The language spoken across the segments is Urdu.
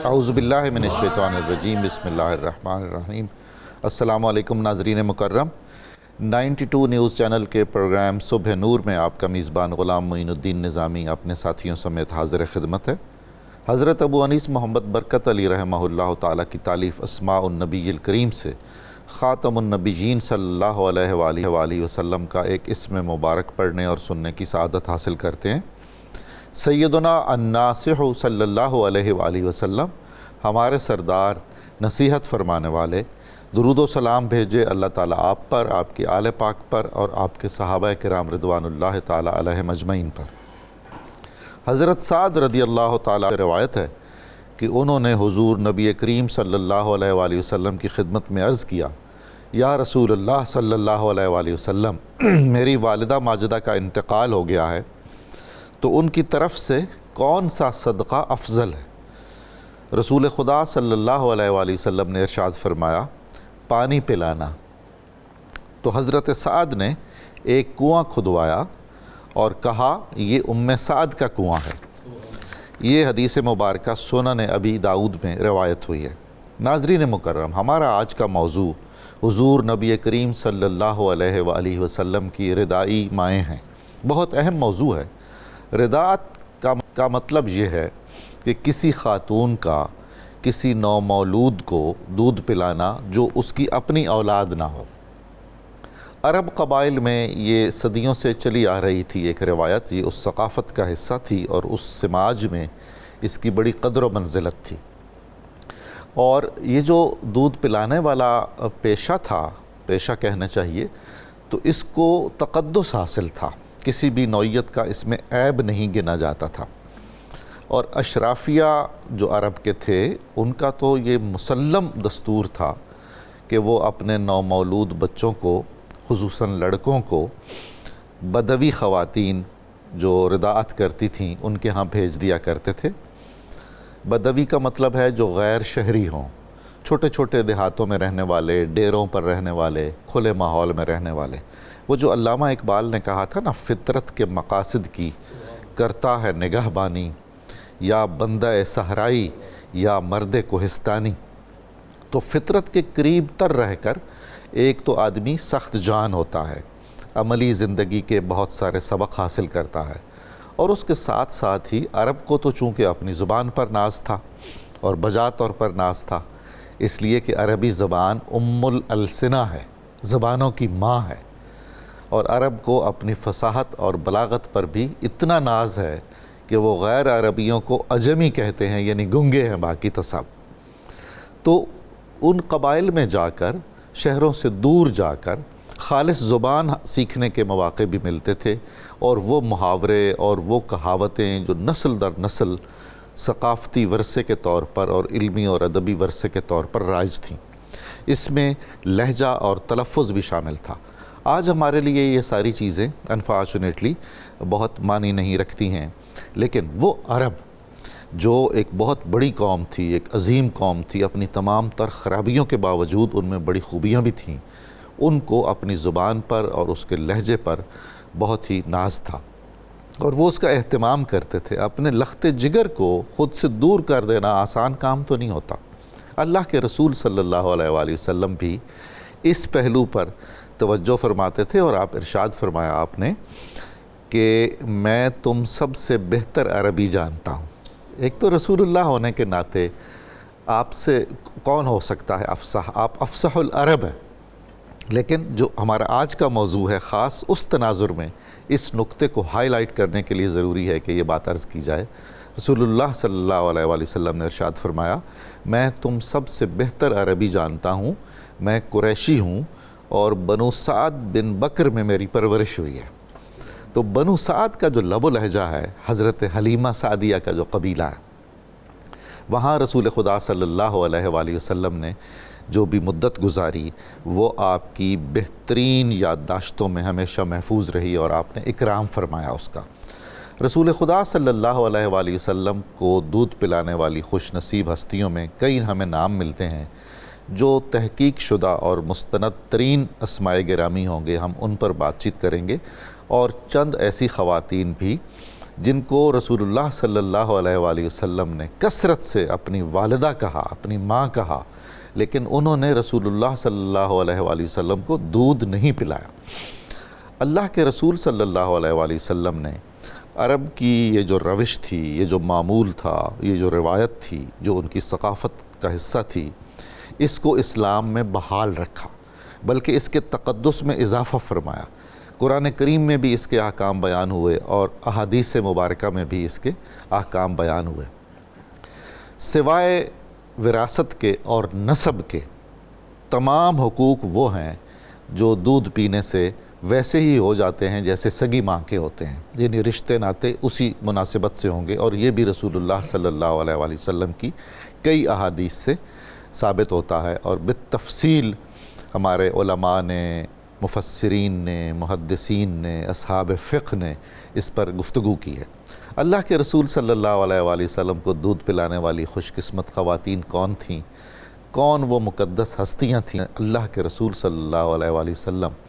اعوذ باللہ من الشیطان الرجیم، بسم اللہ الرحمن الرحیم۔ السلام علیکم ناظرین مکرم، 92 نیوز چینل کے پروگرام صبح نور میں آپ کا میزبان غلام معین الدین نظامی اپنے ساتھیوں سمیت حاضر خدمت ہے۔ حضرت ابو انیس محمد برکت علی رحمہ اللہ تعالیٰ کی تالیف اسماء النبی الکریم سے خاتم النبیین صلی اللہ علیہ وآلہ وسلم کا ایک اسم مبارک پڑھنے اور سننے کی سعادت حاصل کرتے ہیں۔ سیدنا الناصح صلی اللہ علیہ وآلہ وسلم، ہمارے سردار نصیحت فرمانے والے، درود و سلام بھیجے اللہ تعالیٰ آپ پر، آپ کی آل پاک پر اور آپ کے صحابہ کرام رضوان اللہ تعالیٰ علیہم اجمعین پر۔ حضرت سعد رضی اللہ تعالیٰ روایت ہے کہ انہوں نے حضور نبی کریم صلی اللہ علیہ وآلہ وسلم کی خدمت میں عرض کیا، یا رسول اللہ صلی اللہ علیہ وآلہ وسلم، میری والدہ ماجدہ کا انتقال ہو گیا ہے، تو ان کی طرف سے کون سا صدقہ افضل ہے؟ رسول خدا صلی اللہ علیہ وآلہ وسلم نے ارشاد فرمایا، پانی پلانا۔ تو حضرت سعد نے ایک کنواں کھدوایا اور کہا، یہ سعد کا کنواں ہے۔ یہ حدیث مبارکہ سنن ابی داؤد میں روایت ہوئی ہے۔ ناظرین مکرم، ہمارا آج کا موضوع حضور نبی کریم صلی اللہ علیہ وآلہ وسلم کی ردائی مائیں ہیں۔ بہت اہم موضوع ہے۔ رداعت کا مطلب یہ ہے کہ کسی خاتون کا کسی نومولود کو دودھ پلانا جو اس کی اپنی اولاد نہ ہو۔ عرب قبائل میں یہ صدیوں سے چلی آ رہی تھی ایک روایت، یہ اس ثقافت کا حصہ تھی اور اس سماج میں اس کی بڑی قدر و منزلت تھی۔ اور یہ جو دودھ پلانے والا پیشہ تھا، پیشہ کہنا چاہیے، تو اس کو تقدس حاصل تھا، کسی بھی نوعیت کا اس میں عیب نہیں گنا جاتا تھا۔ اور اشرافیہ جو عرب کے تھے، ان کا تو یہ مسلم دستور تھا کہ وہ اپنے نومولود بچوں کو، خصوصاً لڑکوں کو، بدوی خواتین جو رداعت کرتی تھیں ان کے ہاں بھیج دیا کرتے تھے۔ بدوی کا مطلب ہے جو غیر شہری ہوں، چھوٹے چھوٹے دیہاتوں میں رہنے والے، ڈیروں پر رہنے والے، کھلے ماحول میں رہنے والے۔ وہ جو علامہ اقبال نے کہا تھا نا، فطرت کے مقاصد کی کرتا ہے نگہ بانی، یا بندہ صحرائی یا مرد کوہستانی۔ تو فطرت کے قریب تر رہ کر ایک تو آدمی سخت جان ہوتا ہے، عملی زندگی کے بہت سارے سبق حاصل کرتا ہے، اور اس کے ساتھ ساتھ ہی عرب کو تو چونکہ اپنی زبان پر ناز تھا اور بجا طور پر ناز تھا، اس لیے کہ عربی زبان السنہ ہے، زبانوں کی ماں ہے، اور عرب کو اپنی فصاحت اور بلاغت پر بھی اتنا ناز ہے کہ وہ غیر عربیوں کو عجمی کہتے ہیں، یعنی گنگے ہیں باقی تو سب۔ تو ان قبائل میں جا کر، شہروں سے دور جا کر خالص زبان سیکھنے کے مواقع بھی ملتے تھے، اور وہ محاورے اور وہ کہاوتیں جو نسل در نسل ثقافتی ورثے کے طور پر اور علمی اور ادبی ورثے کے طور پر رائج تھیں۔ اس میں لہجہ اور تلفظ بھی شامل تھا۔ آج ہمارے لیے یہ ساری چیزیں انفارچونیٹلی بہت معنی نہیں رکھتی ہیں، لیکن وہ عرب جو ایک بہت بڑی قوم تھی، ایک عظیم قوم تھی، اپنی تمام تر خرابیوں کے باوجود ان میں بڑی خوبیاں بھی تھیں، ان کو اپنی زبان پر اور اس کے لہجے پر بہت ہی ناز تھا، اور وہ اس کا اہتمام کرتے تھے۔ اپنے لخت جگر کو خود سے دور کر دینا آسان کام تو نہیں ہوتا۔ اللہ کے رسول صلی اللہ علیہ وآلہ وسلم بھی اس پہلو پر توجہ فرماتے تھے، اور آپ ارشاد فرمایا آپ نے کہ میں تم سب سے بہتر عربی جانتا ہوں۔ ایک تو رسول اللہ ہونے کے ناطے آپ سے کون ہو سکتا ہے افصح؟ آپ افصح العرب ہیں۔ لیکن جو ہمارا آج کا موضوع ہے، خاص اس تناظر میں اس نقطے کو ہائی لائٹ کرنے کے لیے ضروری ہے کہ یہ بات عرض کی جائے۔ رسول اللہ صلی اللہ علیہ وآلہ وسلم نے ارشاد فرمایا، میں تم سب سے بہتر عربی جانتا ہوں، میں قریشی ہوں، اور بنو سعد بن بکر میں میری پرورش ہوئی ہے۔ تو بنو سعد کا جو لب و لہجہ ہے، حضرت حلیمہ سعدیہ کا جو قبیلہ ہے، وہاں رسول خدا صلی اللہ علیہ وآلہ وسلم نے جو بھی مدت گزاری، وہ آپ کی بہترین یادداشتوں میں ہمیشہ محفوظ رہی، اور آپ نے اکرام فرمایا اس کا۔ رسول خدا صلی اللہ علیہ وآلہ وسلم کو دودھ پلانے والی خوش نصیب ہستیوں میں کئی ہمیں نام ملتے ہیں جو تحقیق شدہ اور مستند ترین اسماء گرامی ہوں گے، ہم ان پر بات چیت کریں گے، اور چند ایسی خواتین بھی جن کو رسول اللہ صلی اللہ علیہ وآلہ وسلم نے کثرت سے اپنی والدہ کہا، اپنی ماں کہا، لیکن انہوں نے رسول اللہ صلی اللہ علیہ وآلہ وسلم کو دودھ نہیں پلایا۔ اللہ کے رسول صلی اللہ علیہ وآلہ وسلم نے عرب کی یہ جو روش تھی، یہ جو معمول تھا، یہ جو روایت تھی، جو ان کی ثقافت کا حصہ تھی، اس کو اسلام میں بحال رکھا، بلکہ اس کے تقدس میں اضافہ فرمایا۔ قرآن کریم میں بھی اس کے احکام بیان ہوئے اور احادیث مبارکہ میں بھی اس کے احکام بیان ہوئے۔ سوائے وراثت کے اور نسب کے تمام حقوق وہ ہیں جو دودھ پینے سے ویسے ہی ہو جاتے ہیں جیسے سگی ماں کے ہوتے ہیں، یعنی رشتے ناتے اسی مناسبت سے ہوں گے، اور یہ بھی رسول اللہ صلی اللہ علیہ وآلہ وسلم کی کئی احادیث سے ثابت ہوتا ہے، اور بالتفصیل ہمارے علماء نے، مفسرین نے، محدثین نے، اصحاب فقہ نے اس پر گفتگو کی ہے۔ اللہ کے رسول صلی اللہ علیہ وآلہ وسلم کو دودھ پلانے والی خوش قسمت خواتین کون تھیں؟ کون وہ مقدس ہستیاں تھیں؟ اللہ کے رسول صلی اللہ علیہ وآلہ وسلم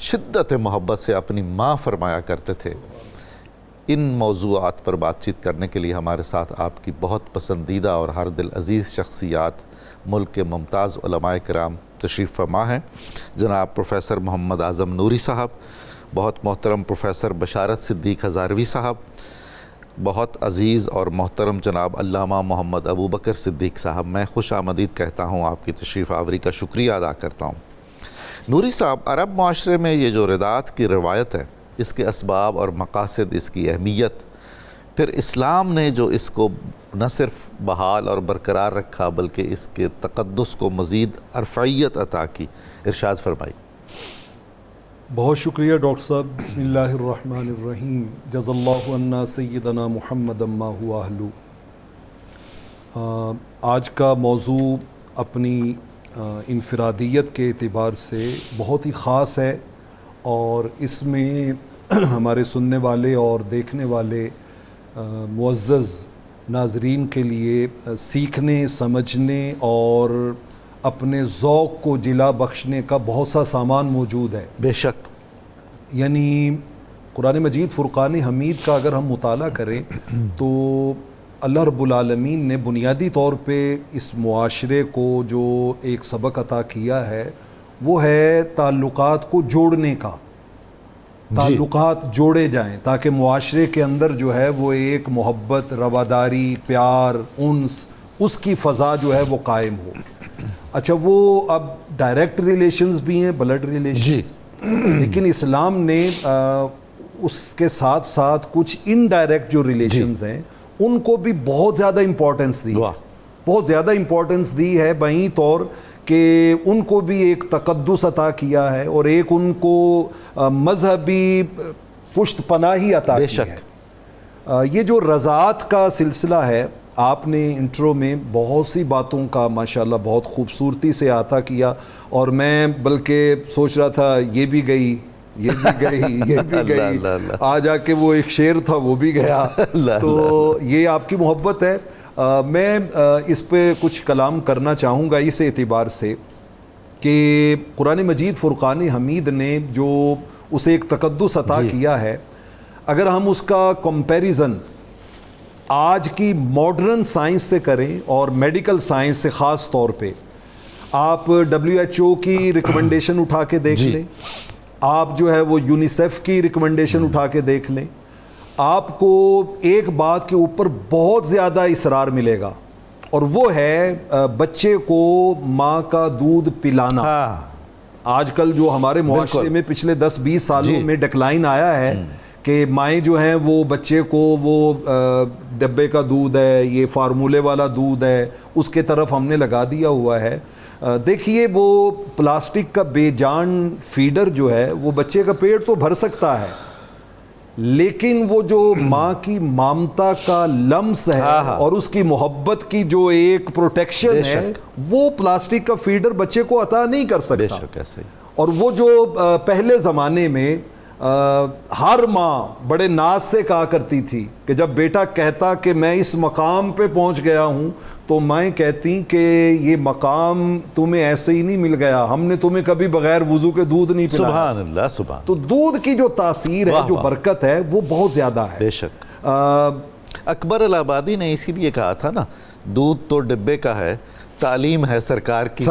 شدت محبت سے اپنی ماں فرمایا کرتے تھے۔ ان موضوعات پر بات چیت کرنے کے لیے ہمارے ساتھ آپ کی بہت پسندیدہ اور ہر دل عزیز شخصیات، ملک کے ممتاز علماء کرام تشریف فرما ہیں۔ جناب پروفیسر محمد اعظم نوری صاحب، بہت محترم پروفیسر بشارت صدیق ہزاروی صاحب، بہت عزیز اور محترم جناب علامہ محمد ابو بکر صدیق صاحب، میں خوش آمدید کہتا ہوں، آپ کی تشریف آوری کا شکریہ ادا کرتا ہوں۔ نوری صاحب، عرب معاشرے میں یہ جو رداعت کی روایت ہے، اس کے اسباب اور مقاصد، اس کی اہمیت، پھر اسلام نے جو اس کو نہ صرف بحال اور برقرار رکھا بلکہ اس کے تقدس کو مزید ارفعیت عطا کی، ارشاد فرمائی۔ بہت شکریہ ڈاکٹر صاحب۔ بسم اللہ الرحمن الرحیم۔ جزا اللہ عنا سیدنا محمد ما هو اہلو۔ آج کا موضوع اپنی انفرادیت کے اعتبار سے بہت ہی خاص ہے، اور اس میں ہمارے سننے والے اور دیکھنے والے معزز ناظرین کے لیے سیکھنے، سمجھنے اور اپنے ذوق کو جلا بخشنے کا بہت سا سامان موجود ہے۔ بے شک، یعنی قرآن مجید فرقان حمید کا اگر ہم مطالعہ کریں تو اللہ رب العالمین نے بنیادی طور پہ اس معاشرے کو جو ایک سبق عطا کیا ہے وہ ہے تعلقات کو جوڑنے کا، تعلقات جوڑے جائیں تاکہ معاشرے کے اندر جو ہے وہ ایک محبت، رواداری، پیار، انس، اس کی فضا جو ہے وہ قائم ہو۔ اچھا، وہ اب ڈائریکٹ ریلیشنز بھی ہیں، بلڈ ریلیشنز، لیکن اسلام نے اس کے ساتھ ساتھ کچھ انڈائریکٹ جو ریلیشنز ہیں ان کو بھی بہت زیادہ امپورٹنس دی، بہت زیادہ امپورٹنس دی ہے، بہیں طور کہ ان کو بھی ایک تقدس عطا کیا ہے اور ایک ان کو مذہبی پشت پناہی عطا کی ہے۔ یہ جو رضاعت کا سلسلہ ہے، آپ نے انٹرو میں بہت سی باتوں کا ماشاءاللہ بہت خوبصورتی سے احاطہ کیا، اور میں بلکہ سوچ رہا تھا یہ بھی گئی، یہ بھی گئی، یہ بھی گئی، آ جا کے وہ ایک شعر تھا وہ بھی گیا۔ تو یہ آپ کی محبت ہے۔ میں اس پہ کچھ کلام کرنا چاہوں گا اس اعتبار سے کہ قرآن مجید فرقان حمید نے جو اسے ایک تقدس عطا کیا ہے، اگر ہم اس کا کمپیریزن آج کی ماڈرن سائنس سے کریں اور میڈیکل سائنس سے، خاص طور پہ آپ WHO کی ریکمنڈیشن اٹھا کے دیکھ لیں، آپ جو ہے وہ یونیسیف کی ریکمنڈیشن اٹھا کے دیکھ لیں، آپ کو ایک بات کے اوپر بہت زیادہ اصرار ملے گا، اور وہ ہے بچے کو ماں کا دودھ پلانا۔ آج کل جو ہمارے معاشرے میں پچھلے 10-20 سالوں میں ڈکلائن آیا ہے کہ مائیں جو ہیں وہ بچے کو وہ ڈبے کا دودھ ہے، یہ فارمولے والا دودھ ہے، اس کے طرف ہم نے لگا دیا ہوا ہے۔ دیکھیے، وہ پلاسٹک کا بے جان فیڈر جو ہے وہ بچے کا پیٹ تو بھر سکتا ہے، لیکن وہ جو ماں کی مامتا کا لمس ہے اور اس کی محبت کی جو ایک پروٹیکشن ہے، وہ پلاسٹک کا فیڈر بچے کو عطا نہیں کر سکتا۔ اور وہ جو پہلے زمانے میں ہر ماں بڑے ناز سے کہا کرتی تھی کہ جب بیٹا کہتا کہ میں اس مقام پہ پہنچ گیا ہوں، تو مائیں کہتی کہ یہ مقام تمہیں ایسے ہی نہیں مل گیا، ہم نے تمہیں کبھی بغیر وضو کے دودھ نہیں پلایا۔ سبحان اللہ، سبحان۔ تو دودھ کی جو تاثیر ہے، جو برکت ہے، وہ بہت زیادہ ہے۔ بے شک۔ اکبر الآبادی نے اسی لیے کہا تھا نا، دودھ تو ڈبے کا ہے، تعلیم ہے سرکار کی.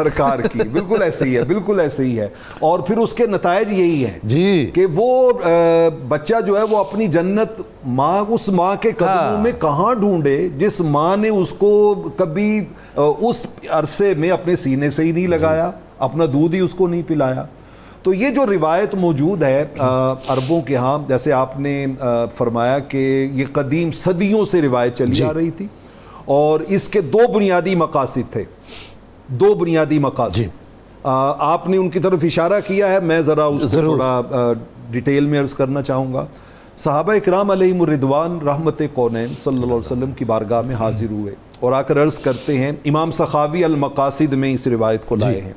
بالکل ایسے ہی ہے، بالکل ایسے ہی ہے. اور پھر اس کے نتائج یہی ہیں جی کہ وہ بچہ جو ہے وہ اپنی جنت اس ماں کے قدموں میں کہاں ڈھونڈے جس ماں نے اس کو کبھی اس عرصے میں اپنے سینے سے ہی نہیں لگایا، اپنا دودھ ہی اس کو نہیں پلایا. تو یہ جو روایت موجود ہے عربوں کے ہاں، جیسے آپ نے فرمایا کہ یہ قدیم صدیوں سے روایت چلی آ رہی تھی، اور اس کے دو بنیادی مقاصد تھے، دو بنیادی مقاصد. آپ نے ان کی طرف اشارہ کیا ہے، میں ذرا اس کو تھوڑا ڈیٹیل میں عرض کرنا چاہوں گا. صحابہ اکرام علیہم الرضوان رحمت کونین صلی اللہ علیہ وسلم کی بارگاہ میں حاضر ہوئے اور آ کر عرض کرتے ہیں، امام سخاوی المقاصد میں اس روایت کو لائے ہیں.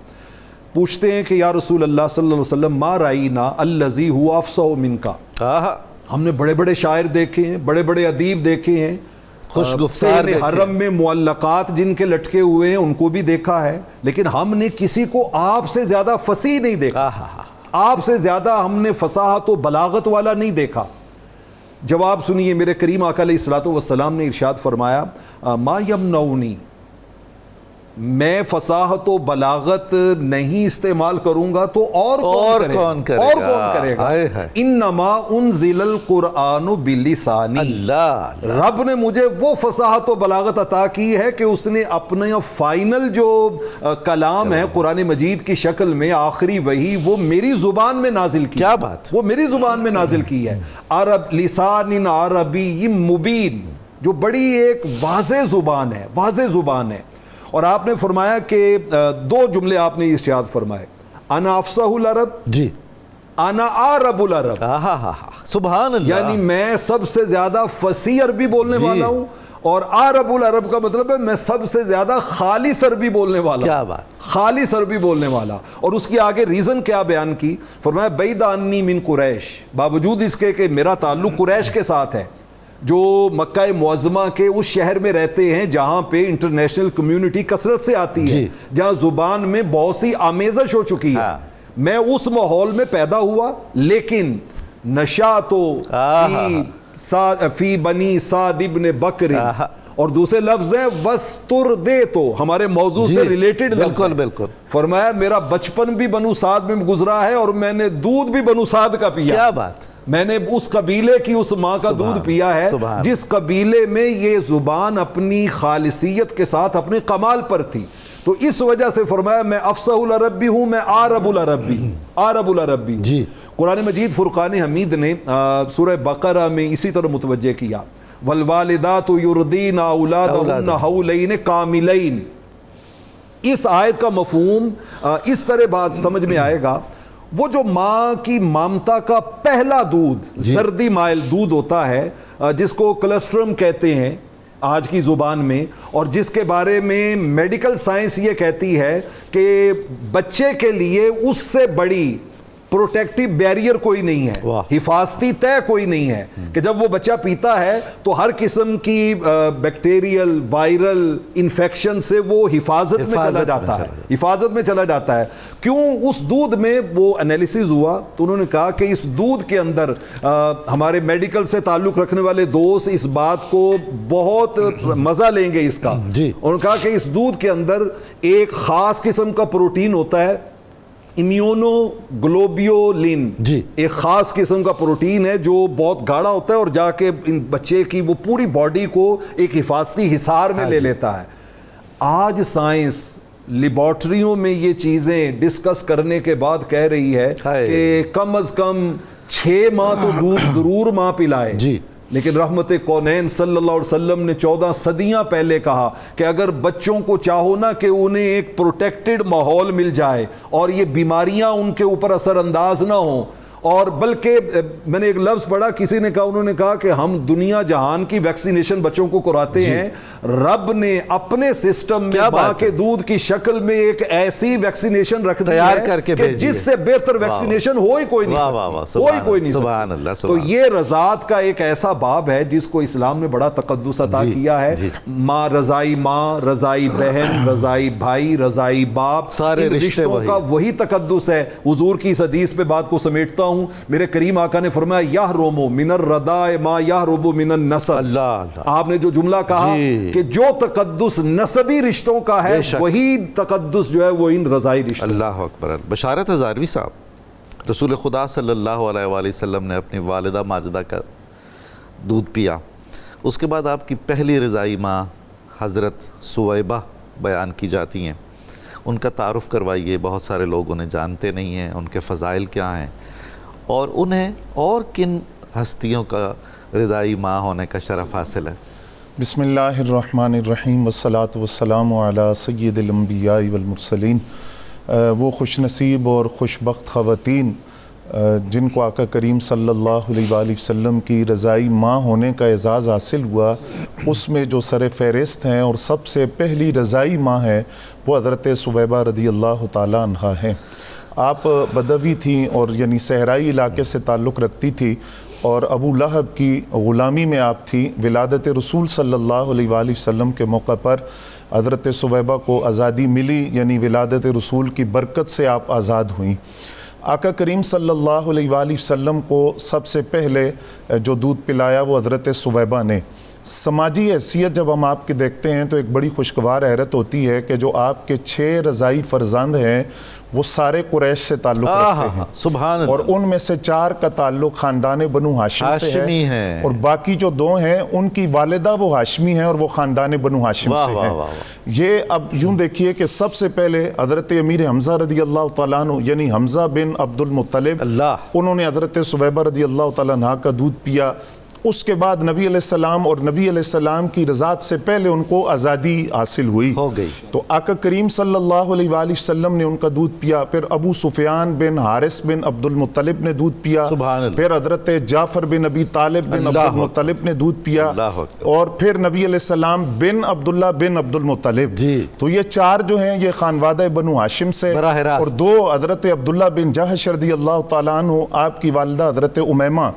پوچھتے ہیں کہ یا رسول اللہ صلی اللہ علیہ وسلم ما رائینا الذی هو افصح منکا، ہم نے بڑے بڑے شاعر دیکھے ہیں، بڑے بڑے ادیب دیکھے ہیں، خوش گفتار دیکھے، حرم میں معلقات جن کے لٹکے ہوئے ہیں ان کو بھی دیکھا ہے، لیکن ہم نے کسی کو آپ سے زیادہ فصیح نہیں دیکھا، آپ سے زیادہ ہم نے فصاحت و بلاغت والا نہیں دیکھا. جواب سنیے، میرے کریم آقا علیہ الصلوۃ والسلام نے ارشاد فرمایا، ما یمنعنی، میں فصاحت و بلاغت نہیں استعمال کروں گا تو اور کون کرے گا. انما انزل القرآن بلسانی، رب نے مجھے وہ فصاحت و بلاغت عطا کی ہے کہ اس نے اپنے فائنل جو کلام ہے قرآن مجید کی شکل میں، آخری وحی، وہ میری زبان میں نازل کی. کیا بات، وہ میری زبان میں نازل کی ہے. عرب لسان عربی مبین، جو بڑی ایک واضح زبان ہے، واضح زبان ہے. اور آپ نے فرمایا کہ دو جملے آپ نے ارشاد فرمائے، انا افصح العرب، جی انا عرب العرب، سبحان اللہ، یعنی میں سب سے زیادہ فصیح عربی بولنے والا ہوں، اور عرب العرب کا مطلب ہے میں سب سے زیادہ خالص عربی بولنے والا. کیا بات، خالص عربی بولنے والا. اور اس کی آگے ریزن کیا بیان کی، فرمایا بعید انی من قریش، باوجود اس کے کہ میرا تعلق قریش کے ساتھ ہے، جو مکہ معظمہ کے اس شہر میں رہتے ہیں جہاں پہ انٹرنیشنل کمیونٹی کثرت سے آتی ہے، جہاں زبان میں بہت سی آمیزش ہو چکی ہے. میں اس ماحول میں پیدا ہوا، لیکن نشاتو فی بنی سعد ابن بکر، اور دوسرے لفظ ہیں وستر دے، تو ہمارے موضوع سے ریلیٹڈ لفظ ہے. بالکل. فرمایا میرا بچپن بھی بنو سعد میں گزرا ہے، اور میں نے دودھ بھی بنو سعد کا پیا. کیا بات، میں نے اس قبیلے کی اس ماں کا دودھ پیا ہے جس قبیلے میں یہ زبان اپنی خالصیت کے ساتھ اپنے کمال پر تھی. تو اس وجہ سے فرمایا میں افصح العرب بھی ہوں، میں عرب العرب بھی ہوں، عرب العرب بھی. جی قرآن مجید فرقان حمید نے سورہ بقرہ میں اسی طرح متوجہ کیا، والوالدات یرضین اولادہن حولین کاملین. اس آیت کا مفہوم اس طرح بات سمجھ میں آئے گا، وہ جو ماں کی مامتا کا پہلا دودھ، زردی مائل دودھ ہوتا ہے، جس کو کلسٹرم کہتے ہیں آج کی زبان میں، اور جس کے بارے میں میڈیکل سائنس یہ کہتی ہے کہ بچے کے لیے اس سے بڑی پروٹیکٹیو بیریئر کوئی نہیں ہے، حفاظتی طے کوئی نہیں ہے، کہ جب وہ بچہ پیتا ہے تو ہر قسم کی بیکٹیریل وائرل انفیکشن سے وہ حفاظت میں چلا جاتا ہے، حفاظت میں چلا جاتا ہے. کیوں؟ اس دودھ میں وہ انالیسز ہوا تو انہوں نے کہا کہ اس دودھ کے اندر ہمارے میڈیکل سے تعلق رکھنے والے دوست اس بات کو بہت مزہ لیں گے اس کا. انہوں نے کہا کہ اس دودھ کے اندر ایک خاص قسم کا پروٹین ہوتا ہے، امیونو گلوبیولین، ایک خاص قسم کا پروٹین ہے جو بہت گاڑھا ہوتا ہے اور جا کے ان بچے کی وہ پوری باڈی کو ایک حفاظتی حصار میں لے لیتا ہے. آج سائنس لیبارٹریوں میں یہ چیزیں ڈسکس کرنے کے بعد کہہ رہی ہے کہ کم از کم 6 ماہ تو دودھ ضرور ماں پلائے. لیکن رحمت کونین صلی اللہ علیہ وسلم نے 14 صدیاں پہلے کہا کہ اگر بچوں کو چاہو نا کہ انہیں ایک پروٹیکٹڈ ماحول مل جائے اور یہ بیماریاں ان کے اوپر اثر انداز نہ ہوں، اور بلکہ میں نے ایک لفظ پڑھا، کسی نے کہا، انہوں نے کہا کہ ہم دنیا جہان کی ویکسینیشن بچوں کو کراتے ہیں، رب نے اپنے سسٹم میں ماں کے دودھ کی شکل میں ایک ایسی ویکسینیشن رکھ دی ہے کہ جس سے بہتر ویکسینیشن ہو ہی کوئی نہیں سکتا. تو یہ رضاعت کا ایک ایسا باب ہے جس کو اسلام نے بڑا تقدس عطا کیا ہے. ماں، رضائی ماں، رضائی بہن، رضائی بھائی، رضائی باپ، سارے رشتوں کا وہی تقدس ہے. حضور کی اس حدیث پہ بات کو سمیٹتا ہوں. میرے کریم آقا نے فرمایا یحرم من الرداء ما یحرم من النسب. اللہ آپ نے جو جملہ کہا کہ جو تقدس نسبی رشتوں کا ہے وہی تقدس جو ہے وہ ان رضائی رشتوں. اللہ اکبر. بشارت ہزاروی صاحب، رسول خدا صلی اللہ علیہ وآلہ وسلم نے اپنی والدہ ماجدہ کا دودھ پیا، اس کے بعد آپ کی پہلی رضائی ماں حضرت سویبہ بیان کی جاتی ہیں. ان کا تعارف کروائیے، بہت سارے لوگ انہیں جانتے نہیں ہیں، ان کے فضائل کیا ہیں اور انہیں اور کن ہستیوں کا رضائی ماں ہونے کا شرف حاصل ہے. بسم اللہ الرحمن الرحیم والصلاة والسلام علی سید الانبیاء والمرسلین. وہ خوش نصیب اور خوش بخت خواتین جن کو آقا کریم صلی اللہ علیہ وآلہ وسلم کی رضائی ماں ہونے کا اعزاز حاصل ہوا، اس میں جو سر فہرست ہیں اور سب سے پہلی رضائی ماں ہے وہ حضرت سویبہ رضی اللہ تعالیٰ عنہا ہیں. آپ بدوی تھیں اور یعنی صحرائی علاقے سے تعلق رکھتی تھی اور ابو لہب کی غلامی میں آپ تھی. ولادت رسول صلی اللہ علیہ وآلہ وسلم کے موقع پر حضرت سویبہ کو آزادی ملی، یعنی ولادت رسول کی برکت سے آپ آزاد ہوئیں. آقا کریم صلی اللہ علیہ وآلہ وسلم کو سب سے پہلے جو دودھ پلایا وہ حضرت سویبہ نے. سماجی حیثیت جب ہم آپ کے دیکھتے ہیں تو ایک بڑی خوشگوار حیرت ہوتی ہے کہ جو آپ کے 6 رضائی فرزند ہیں وہ سارے قریش سے تعلق رکھتے ہیں. سبحان اللہ. اور ان میں سے 4 کا تعلق خاندان بنو ہاشم سے ہے اور باقی جو 2 ہیں ان کی والدہ وہ ہاشمی ہیں اور وہ خاندان بنو ہاشم سے ہیں. یہ اب یوں دیکھیے کہ سب سے پہلے حضرت امیر حمزہ رضی اللہ تعالیٰ عنہ یعنی حمزہ بن عبد المطلب، انہوں نے حضرت سویبہ رضی اللہ تعالیٰ عنہ کا دودھ پیا. اس کے بعد نبی علیہ السلام اور نبی علیہ السلام کی رضاعت سے پہلے ان کو آزادی حاصل ہوئی ہو گئی تو آقا کریم صلی اللہ علیہ وآلہ وسلم نے ان کا دودھ پیا. پھر ابو سفیان بن حارث بن عبد المطلب نے دودھ پیا. پھر حضرت جعفر بن ابی طالب بن عبد المطلب نے دودھ پیا اور پھر نبی علیہ السلام بن عبداللہ بن عبد المطلب. تو یہ 4 جو ہیں یہ خانوادہ بنو ہاشم سے اور 2 حضرت عبداللہ بن جہش رضی اللہ تعالیٰ عنہ آپ کی والدہ حضرت امیمہ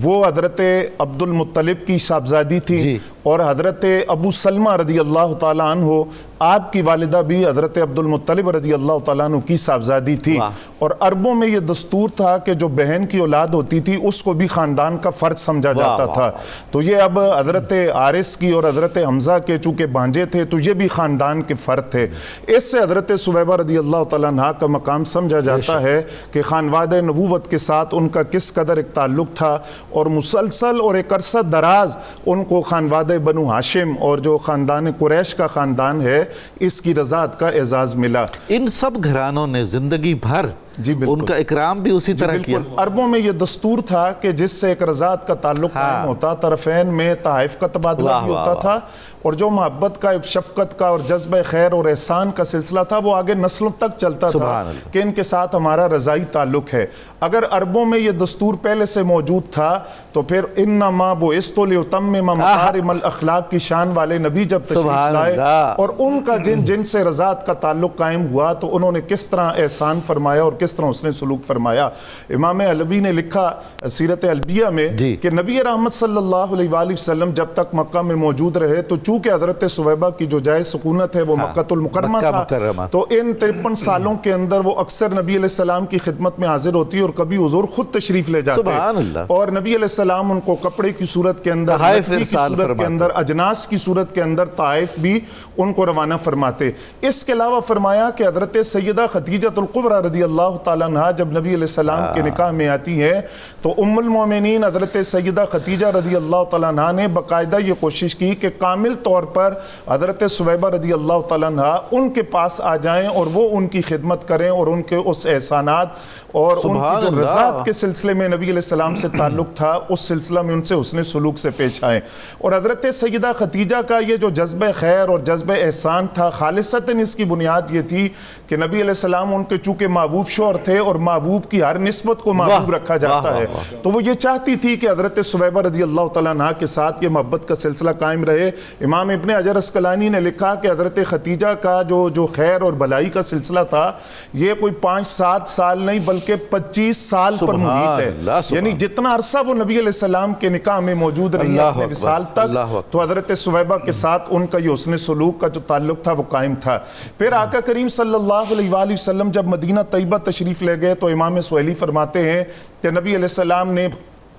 وہ حضرت عبد المطلب کی صاحبزادی تھی اور حضرت ابو سلمہ رضی اللہ تعالیٰ عنہ آپ کی والدہ بھی حضرت عبد المطلب رضی اللہ تعالیٰ عنہ کی صاحبزادی تھی. اور عربوں میں یہ دستور تھا کہ جو بہن کی اولاد ہوتی تھی اس کو بھی خاندان کا فرد سمجھا جاتا تھا. تو یہ اب حضرت حارث کی اور حضرت حمزہ کے چونکہ بانجے تھے تو یہ بھی خاندان کے فرد تھے. اس سے حضرت سویبہ رضی اللہ تعالیٰ عنہ کا مقام سمجھا جاتا ہے کہ خانوادہ نبوت کے ساتھ ان کا کس قدر ایک تعلق تھا اور مسلسل اور ایک عرصہ دراز ان کو خانوادہ بنو ہاشم اور جو خاندان قریش کا خاندان ہے اس کی رضاعت کا اعزاز ملا. ان سب گھرانوں نے زندگی بھر ان کا اکرام بھی اسی طرح کیا. عربوں میں یہ دستور تھا کہ جس سے ایک رضاعت کا تعلق قائم ہوتا طرفین میں تحائف کا تبادلہ بھی ہوتا تھا اور جو محبت کا شفقت کا اور جذبہ خیر اور احسان کا سلسلہ تھا وہ آگے نسلوں تک چلتا تھا کہ ان کے ساتھ ہمارا رضائی تعلق ہے. اگر عربوں میں یہ دستور پہلے سے موجود تھا تو پھر انما بعثت لاتمم مکارم الاخلاق کی شان والے نبی جب تشریف لائے اور ان کا جن سے رضاعت کا تعلق قائم ہوا تو انہوں نے کس طرح احسان فرمایا اور کس طرح اس نے سلوک فرمایا. امام علوی نے لکھا سیرت علبیہ میں کہ نبی رحمت صلی اللہ علیہ وآلہ وسلم جب تک مکہ میں موجود رہے تو چونکہ حضرت سویبہ کی جو جائے سکونت ہے وہ مکہ المکرمہ تھا تو ان 53 سالوں کے اندر وہ اکثر نبی علیہ السلام کی خدمت میں حاضر ہوتی اور کبھی حضور خود تشریف لے جاتے اور نبی علیہ السلام ان کو کپڑے کی صورت کے اندر کی صورت کے اندر اجناس کی صورت کے اندر طائف بھی ان کو روانہ فرماتے. اس کے علاوہ فرمایا کہ حضرت سیدہ خدیجہ الکبریٰ رضی اللہ تعالیٰ عنہ جب نبی علیہ السلام کے نکاح میں آتی ہے تو ام المومنین حضرت سیدہ خدیجہ رضی اللہ تعالیٰ عنہ نے باقاعدہ یہ کوشش کی کہ کامل طور پر حضرت سویبہ رضی اللہ تعالیٰ عنہ ان کے پاس آ جائیں اور وہ ان کی خدمت کریں اور ان کے اس احسانات اور ان کی جو رضاعت کے سلسلے میں نبی علیہ السلام سے تعلق تھا اس سلسلہ میں ان سے حسن سلوک سے پیش آئیں. اور حضرت سیدہ خدیجہ کا یہ جو جذبہ خیر اور جذبہ احسان تھا خالصتاً اس کی بنیاد یہ تھی کہ نبی علیہ السلام ان کے چونکہ محبوب شوہر تھے اور محبوب کی ہر نسبت کو محبوب رکھا جاتا ہے تو وہ یہ چاہتی تھی کہ حضرت سویبہ رضی اللہ تعالیٰ عنہ کے ساتھ یہ محبت کا سلسلہ قائم رہے. امام ابن حجر اسقلانی نے لکھا کہ حضرت خدیجہ کا جو خیر اور بھلائی کا سلسلہ تھا یہ کوئی 5-7 سال نہیں بلکہ 25 سال پر محیط ہے. یعنی جتنا عرصہ وہ نبی علیہ السلام کے نکاح میں موجود رہی اپنے وصال تک تو حضرت سویبہ کے ساتھ ان کا یہ حسن سلوک کا جو تعلق تھا وہ قائم تھا. پھر آقا کریم صلی اللہ علیہ وآلہ وسلم جب مدینہ طیبہ تشریف لے گئے تو امام سہیلی فرماتے ہیں کہ نبی علیہ السلام نے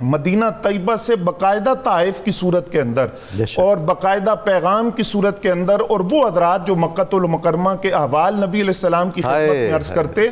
مدینہ طیبہ سے باقاعدہ طائف کی صورت کے اندر اور باقاعدہ پیغام کی صورت کے اندر، اور وہ حضرات جو مکہ المکرمہ کے احوال نبی علیہ السلام کی خدمت میں عرض کرتے،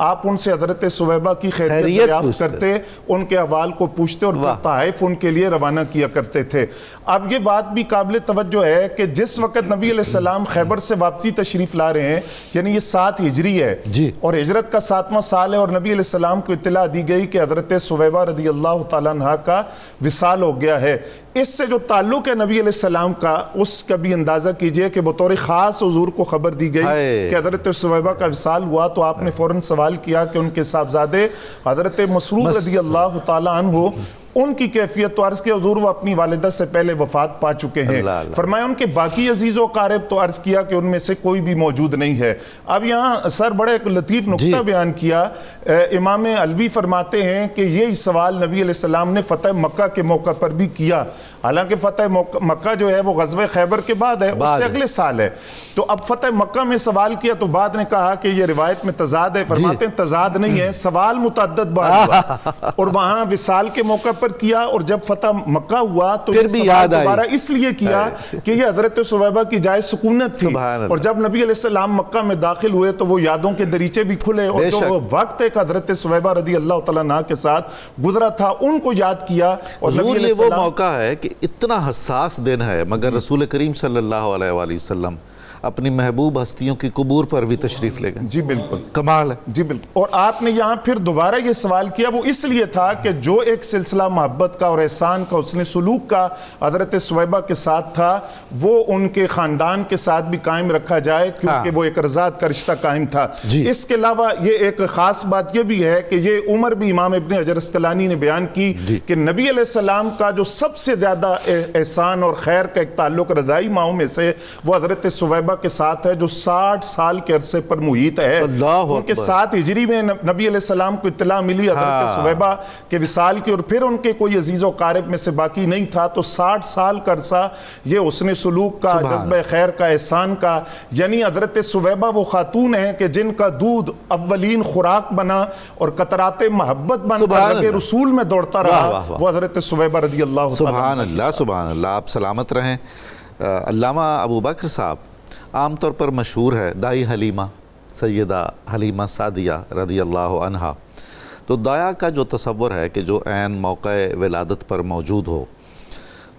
آپ ان سے حضرت ثویبہ کی خیریت دریافت کرتے، ان کے احوال کو پوچھتے اور طائف ان کے لیے روانہ کیا کرتے تھے۔ اب یہ بات بھی قابل توجہ ہے کہ جس وقت نبی علیہ السلام خیبر سے واپسی تشریف لا رہے ہیں، یعنی یہ 7 ہجری ہے اور ہجرت کا 7واں سال ہے، اور نبی علیہ السلام کو اطلاع دی گئی کہ حضرت ثویبہ رضی اللہ تعالیٰ عنہ کا وصال ہو گیا ہے۔ اس سے جو تعلق ہے نبی علیہ السلام کا، اس کا بھی اندازہ کیجئے کہ بطور خاص حضور کو خبر دی گئی کہ حضرت ثویبہ کا وصال ہوا، تو آپ نے فوراً سوال کیا کہ ان کے صاحبزادے حضرت مسروق رضی اللہ تعالیٰ عنہ ان کی کیفیت، تو عرض کے حضور وہ اپنی والدہ سے پہلے وفات پا چکے ہیں۔ فرمایا ان کے باقی عزیز و قارب، تو عرض کیا کہ ان میں سے کوئی بھی موجود نہیں ہے۔ اب یہاں سر بڑا ایک لطیف نقطہ بیان کیا، امام علوی فرماتے ہیں کہ یہی سوال نبی علیہ السلام نے فتح مکہ کے موقع پر بھی کیا، حالانکہ فتح مکہ جو ہے وہ غزوہ خیبر کے بعد ہے، اس سے اگلے سال ہے، تو اب فتح مکہ میں سوال کیا تو بعد نے کہا کہ یہ روایت میں تضاد ہے۔ فرماتے ہیں تضاد نہیں ہے، سوال متعدد بار ہوا، اور وہاں وصال کے موقع پر کیا، اور جب فتح مکہ ہوا تو یہ سوال دوبارہ اس لیے کیا کہ یہ حضرت ثویبہ کی جائے سکونت تھی، اور جب نبی علیہ السلام مکہ میں داخل ہوئے تو وہ یادوں کے دریچے بھی کھلے، اور جو وہ وقت ایک حضرت ثویبہ رضی اللہ تعالیٰ عنہ کے ساتھ گزرا تھا ان کو یاد کیا۔ اور حضور یہ وہ موقع ہے کہ اتنا حساس دن ہے، مگر رسول کریم صلی اللہ علیہ وآلہ وسلم اپنی محبوب ہستیوں کی قبور پر بھی تشریف لے گئے۔ جی بالکل کمال ہے، جی بالکل۔ اور آپ نے یہاں پھر دوبارہ یہ سوال کیا، وہ اس لیے تھا کہ جو ایک سلسلہ محبت کا اور احسان کا، حسن سلوک کا حضرت ثویبہ کے ساتھ تھا، وہ ان کے خاندان کے ساتھ بھی قائم رکھا جائے، کیونکہ وہ ایک رضاعت کا رشتہ قائم تھا۔ اس کے علاوہ یہ ایک خاص بات یہ بھی ہے کہ یہ عمر بھی امام ابن حجر اسقلانی نے بیان کی کہ نبی علیہ السلام کا جو سب سے زیادہ احسان اور خیر کا ایک تعلق رضائی ماہوں میں سے وہ حضرت ثویبہ کے ساتھ ہے، جو 60 سال کے عرصے پر محیط ہے۔ ان کے 7 ہجری میں نبی علیہ السلام کو اطلاع ملی حضرت ثویبہ کے وصال کی، اور پھر ان کے کوئی عزیز و قارب میں سے باقی نہیں تھا، تو 60 سال کا عرصہ یہ حسن سلوک کا، جذبہ خیر کا، احسان کا، یعنی حضرت ثویبہ وہ خاتون ہیں کہ جن کا دودھ اولین خوراک بنا اور قطرات محبت بن کر لگے رسول میں دوڑتا رہا، وہ حضرت ثویبہ رضی اللہ سبحان اللہ سبحان اللہ۔ آپ سلامت رہیں۔ علامہ ابو بکر صاحب عام طور پر مشہور ہے دائی حلیمہ، سیدہ حلیمہ سعدیہ رضی اللہ عنہا، تو دایا کا جو تصور ہے کہ جو عین موقع ولادت پر موجود ہو،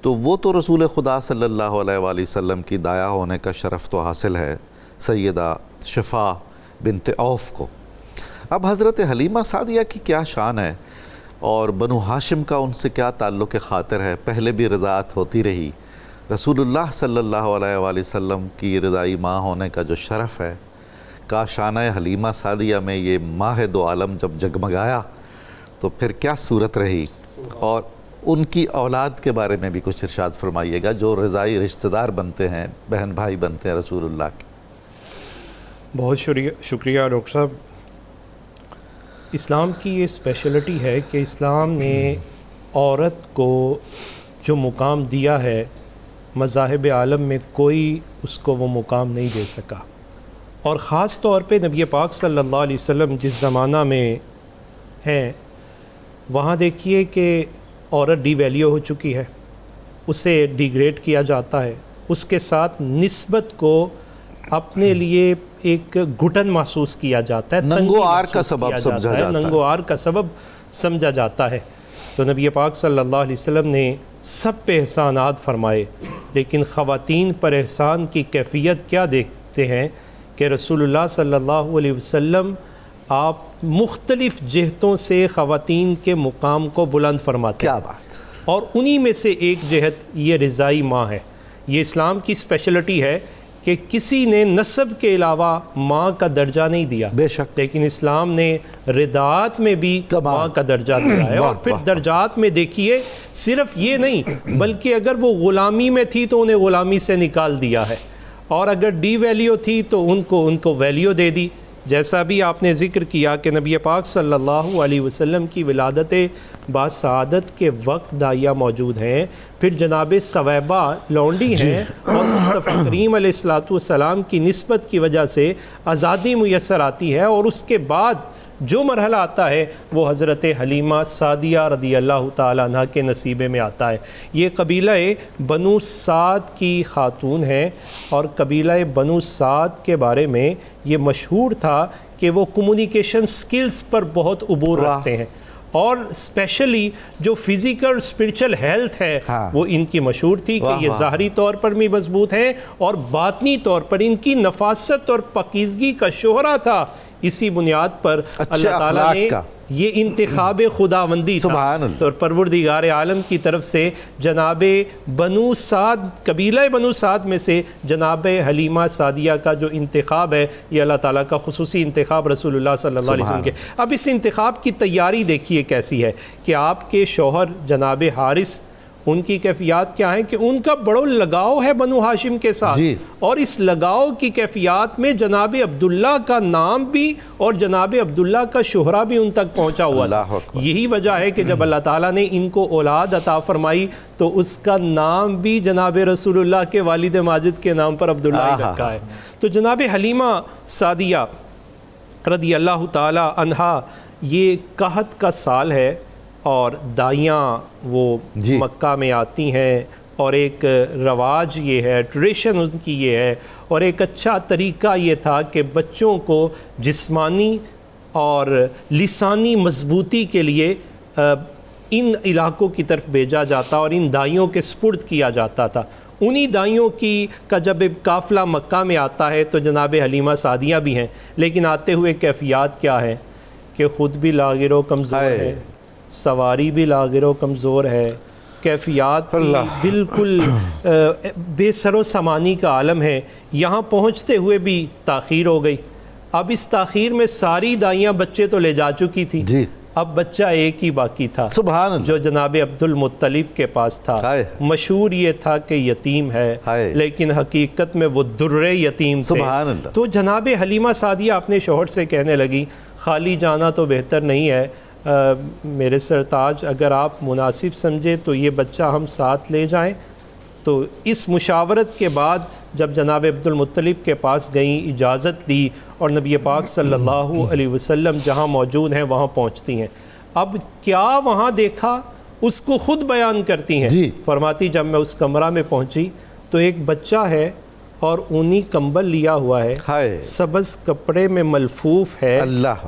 تو وہ تو رسول خدا صلی اللہ علیہ وآلہ وسلم کی دایا ہونے کا شرف تو حاصل ہے سیدہ شفا بنت عوف کو۔ اب حضرت حلیمہ سعدیہ کی کیا شان ہے اور بنو ہاشم کا ان سے کیا تعلق خاطر ہے؟ پہلے بھی رضاعت ہوتی رہی، رسول اللہ صلی اللہ علیہ وآلہ وسلم کی رضائی ماں ہونے کا جو شرف ہے، کاشانہ حلیمہ سعدیہ میں یہ ماہ دو عالم جب جگمگایا تو پھر کیا صورت رہی، اور ان کی اولاد کے بارے میں بھی کچھ ارشاد فرمائیے گا جو رضائی رشتہ دار بنتے ہیں، بہن بھائی بنتے ہیں رسول اللہ کے۔ بہت شکریہ ڈاکٹر صاحب۔ اسلام کی یہ اسپیشلٹی ہے کہ اسلام نے عورت کو جو مقام دیا ہے، مذاہب عالم میں کوئی اس کو وہ مقام نہیں دے سکا، اور خاص طور پہ نبی پاک صلی اللہ علیہ وسلم جس زمانہ میں ہیں وہاں دیکھیے کہ عورت ڈی ویلیو ہو چکی ہے، اسے ڈیگریڈ کیا جاتا ہے، اس کے ساتھ نسبت کو اپنے لیے ایک گھٹن محسوس کیا جاتا ہے، ننگو آر کا سبب سمجھا جاتا ہے، ننگو آر کا سبب سمجھا جاتا ہے۔ تو نبی پاک صلی اللہ علیہ وسلم نے سب پہ احسانات فرمائے، لیکن خواتین پر احسان کی کیفیت کیا دیکھتے ہیں کہ رسول اللہ صلی اللہ علیہ وسلم آپ مختلف جہتوں سے خواتین کے مقام کو بلند فرماتے ہیں، کیا بات، اور انہی میں سے ایک جہت یہ رضائی ماں ہے۔ یہ اسلام کی اسپیشلٹی ہے کہ کسی نے نسب کے علاوہ ماں کا درجہ نہیں دیا، بے شک، لیکن اسلام نے رضاعت میں بھی ماں کا درجہ دیا ہے، اور پھر درجات میں دیکھیے صرف یہ نہیں بلکہ اگر وہ غلامی میں تھی تو انہیں غلامی سے نکال دیا ہے، اور اگر ڈی ویلیو تھی تو ان کو ویلیو دے دی۔ جیسا بھی آپ نے ذکر کیا کہ نبی پاک صلی اللہ علیہ وسلم کی ولادت باسعادت کے وقت دائیہ موجود ہیں، پھر جناب ثویبہ لونڈی ہیں، اور مصطفیٰ کریم علیہ السلام کی نسبت کی وجہ سے آزادی میسر آتی ہے، اور اس کے بعد جو مرحلہ آتا ہے وہ حضرت حلیمہ سعدیہ رضی اللہ تعالیٰ عنہ کے نصیبے میں آتا ہے۔ یہ قبیلہ بنو سعد کی خاتون ہیں، اور قبیلہ بنو سعد کے بارے میں یہ مشہور تھا کہ وہ کمیونیکیشن سکلز پر بہت عبور رکھتے ہیں، اور اسپیشلی جو فزیکل اور اسپرچل ہیلتھ ہے وہ ان کی مشہور تھی کہ یہ ظاہری طور پر بھی مضبوط ہیں اور باطنی طور پر ان کی نفاست اور پاکیزگی کا شہرہ تھا۔ اسی بنیاد پر اللہ تعالیٰ نے یہ انتخاب خداوندی تھا اور پروردگار عالم کی طرف سے جناب بنو سعد، قبیلہ بنو سعد میں سے جناب حلیمہ سعدیہ کا جو انتخاب ہے یہ اللہ تعالیٰ کا خصوصی انتخاب رسول اللہ صلی اللہ علیہ وسلم کے۔ اب اس انتخاب کی تیاری دیکھیے کیسی ہے کہ آپ کے شوہر جناب حارث، ان کی کیفیات کیا ہیں کہ ان کا بڑا لگاؤ ہے بنو ہاشم کے ساتھ، اور اس لگاؤ کی کیفیات میں جناب عبداللہ کا نام بھی اور جناب عبداللہ کا شہرہ بھی ان تک پہنچا ہوا تھا۔ یہی وجہ ہے کہ جب اللہ تعالیٰ نے ان کو اولاد عطا فرمائی تو اس کا نام بھی جناب رسول اللہ کے والد ماجد کے نام پر عبداللہ ہی رکھا ہے۔ تو جناب حلیمہ سعدیہ رضی اللہ تعالیٰ عنہا، یہ قحط کا سال ہے اور دائیاں وہ مکہ میں آتی ہیں، اور ایک رواج یہ ہے، ٹریڈیشن ان کی یہ ہے، اور ایک اچھا طریقہ یہ تھا کہ بچوں کو جسمانی اور لسانی مضبوطی کے لیے ان علاقوں کی طرف بھیجا جاتا اور ان دائیوں کے سپرد کیا جاتا تھا۔ انہی دائیوں کا جب قافلہ مکہ میں آتا ہے تو جناب حلیمہ سعدیہ بھی ہیں، لیکن آتے ہوئے کیفیات کیا ہے کہ خود بھی لاغر و کمزور ہے، سواری بھی لاغر و کمزور ہے، کیفیات بالکل بے سر و سامانی کا عالم ہے۔ یہاں پہنچتے ہوئے بھی تاخیر ہو گئی۔ اب اس تاخیر میں ساری دائیاں بچے تو لے جا چکی تھی، اب بچہ ایک ہی باقی تھا جو جناب عبد المطلب کے پاس تھا۔ مشہور یہ تھا کہ یتیم ہے، لیکن حقیقت میں وہ در یتیم تھے۔ تو جناب حلیمہ سعدیہ اپنے شوہر سے کہنے لگی خالی جانا تو بہتر نہیں ہے، میرے سرتاج اگر آپ مناسب سمجھے تو یہ بچہ ہم ساتھ لے جائیں۔ تو اس مشاورت کے بعد جب جناب عبد المطلب کے پاس گئیں، اجازت لی، اور نبی پاک صلی اللہ علیہ وسلم جہاں موجود ہیں وہاں پہنچتی ہیں۔ اب کیا وہاں دیکھا اس کو خود بیان کرتی ہیں، فرماتی جب میں اس کمرہ میں پہنچی تو ایک بچہ ہے اور اونی کمبل لیا ہوا ہے، سبز کپڑے میں ملفوف ہے،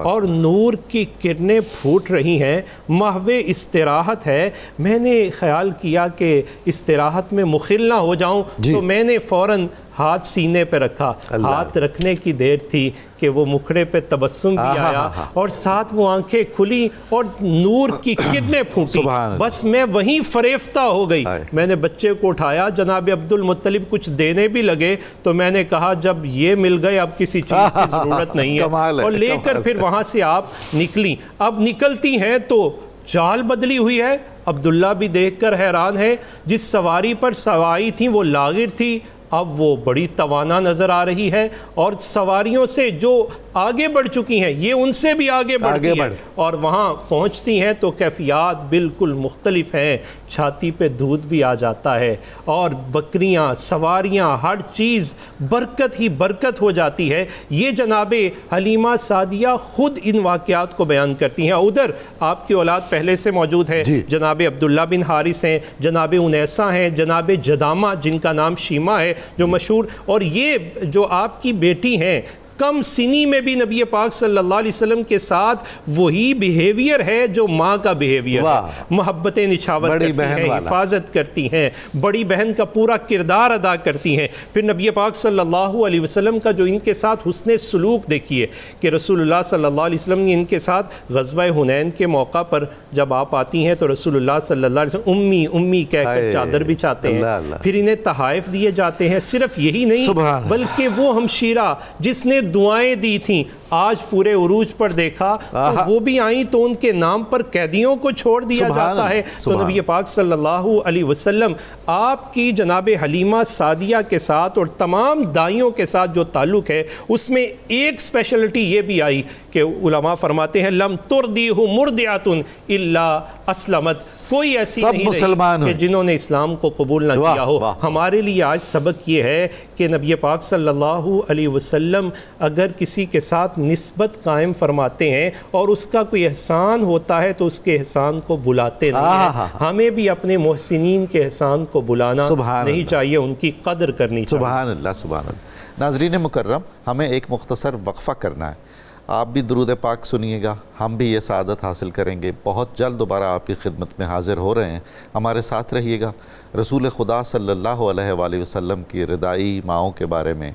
اور نور کی کرنیں پھوٹ رہی ہیں، محو استراحت ہے۔ میں نے خیال کیا کہ استراحت میں مخل نہ ہو جاؤں، تو میں نے فوراً ہاتھ سینے پہ رکھا۔ ہاتھ رکھنے کی دیر تھی کہ وہ مکھڑے پہ تبسم بھی آیا، اور ساتھ وہ آنکھیں کھلی اور نور کی کرنیں پھوٹی۔ بس میں وہیں فریفتہ ہو گئی۔ میں نے بچے کو اٹھایا، جناب عبد المطلب کچھ دینے بھی لگے تو میں نے کہا جب یہ مل گئے اب کسی چیز کی ضرورت نہیں ہے، اور لے کر پھر وہاں سے آپ نکلی۔ اب نکلتی ہیں تو چال بدلی ہوئی ہے۔ عبداللہ بھی دیکھ کر حیران ہے، جس سواری پر سواری تھی وہ لاغر تھی، اب وہ بڑی توانا نظر آ رہی ہے، اور سواریوں سے جو آگے بڑھ چکی ہیں یہ ان سے بھی آگے بڑھتی ہیں، اور وہاں پہنچتی ہیں تو کیفیات بالکل مختلف ہیں۔ چھاتی پہ دودھ بھی آ جاتا ہے، اور بکریاں، سواریاں، ہر چیز برکت ہی برکت ہو جاتی ہے۔ یہ جناب حلیمہ سعدیہ خود ان واقعات کو بیان کرتی ہیں۔ ادھر آپ کی اولاد پہلے سے موجود ہے، جناب عبداللہ بن حارث ہیں، جناب انیسہ ہیں، جناب جدامہ جن کا نام شیمہ ہے جو مشہور، اور یہ جو آپ کی بیٹی ہیں کم سنی میں بھی نبی پاک صلی اللہ علیہ وسلم کے ساتھ وہی بیہیویئر ہے جو ماں کا بیہیویئر ہے، محبتیں نچھاور کرتی ہیں، حفاظت کرتی ہیں، بڑی بہن کا پورا کردار ادا کرتی ہیں۔ پھر نبی پاک صلی اللہ علیہ وسلم کا جو ان کے ساتھ حسن سلوک دیکھیے کہ رسول اللہ صلی اللہ علیہ وسلم نے ان کے ساتھ غزوہ حنین کے موقع پر جب آپ آتی ہیں تو رسول اللہ صلی اللہ علیہ وسلم امی امی کہہ کر چادر بچھاتے ہیں، پھر انہیں تحائف دیے جاتے ہیں۔ صرف یہی نہیں بلکہ وہ ہمشیرہ جس نے دعائیں دی تھیں آج پورے عروج پر دیکھا تو وہ بھی آئیں تو ان کے نام پر قیدیوں کو چھوڑ دیا جاتا ہے۔ تو نبی پاک صلی اللہ علیہ وسلم آپ کی جناب حلیمہ سعدیہ کے ساتھ اور تمام دائیوں کے ساتھ جو تعلق ہے اس میں ایک سپیشلٹی یہ بھی آئی کہ علماء فرماتے ہیں لم تردیہ مردعۃ الا اسلمت، کوئی ایسی نہیں رہی کہ جنہوں نے اسلام کو قبول نہ کیا ہو۔ ہمارے لیے آج سبق یہ ہے کہ نبی پاک صلی اللہ علیہ وسلم اگر کسی کے ساتھ ساتھ نسبت قائم فرماتے ہیں اور اس کا کوئی احسان ہوتا ہے تو اس کے احسان کو بلاتے نہیں ہیں. ہمیں بھی اپنے محسنین کے احسان کو بلانا نہیں چاہیے, ان کی قدر کرنی چاہیے. سبحان اللہ سبحان اللہ. ناظرین مکرم, ہمیں ایک مختصر وقفہ کرنا ہے. آپ بھی درود پاک سنیے گا, ہم بھی یہ سعادت حاصل کریں گے. بہت جلد دوبارہ آپ کی خدمت میں حاضر ہو رہے ہیں, ہمارے ساتھ رہیے گا. رسول خدا صلی اللہ علیہ وآلہ وسلم کی رضائی ماؤں کے بارے میں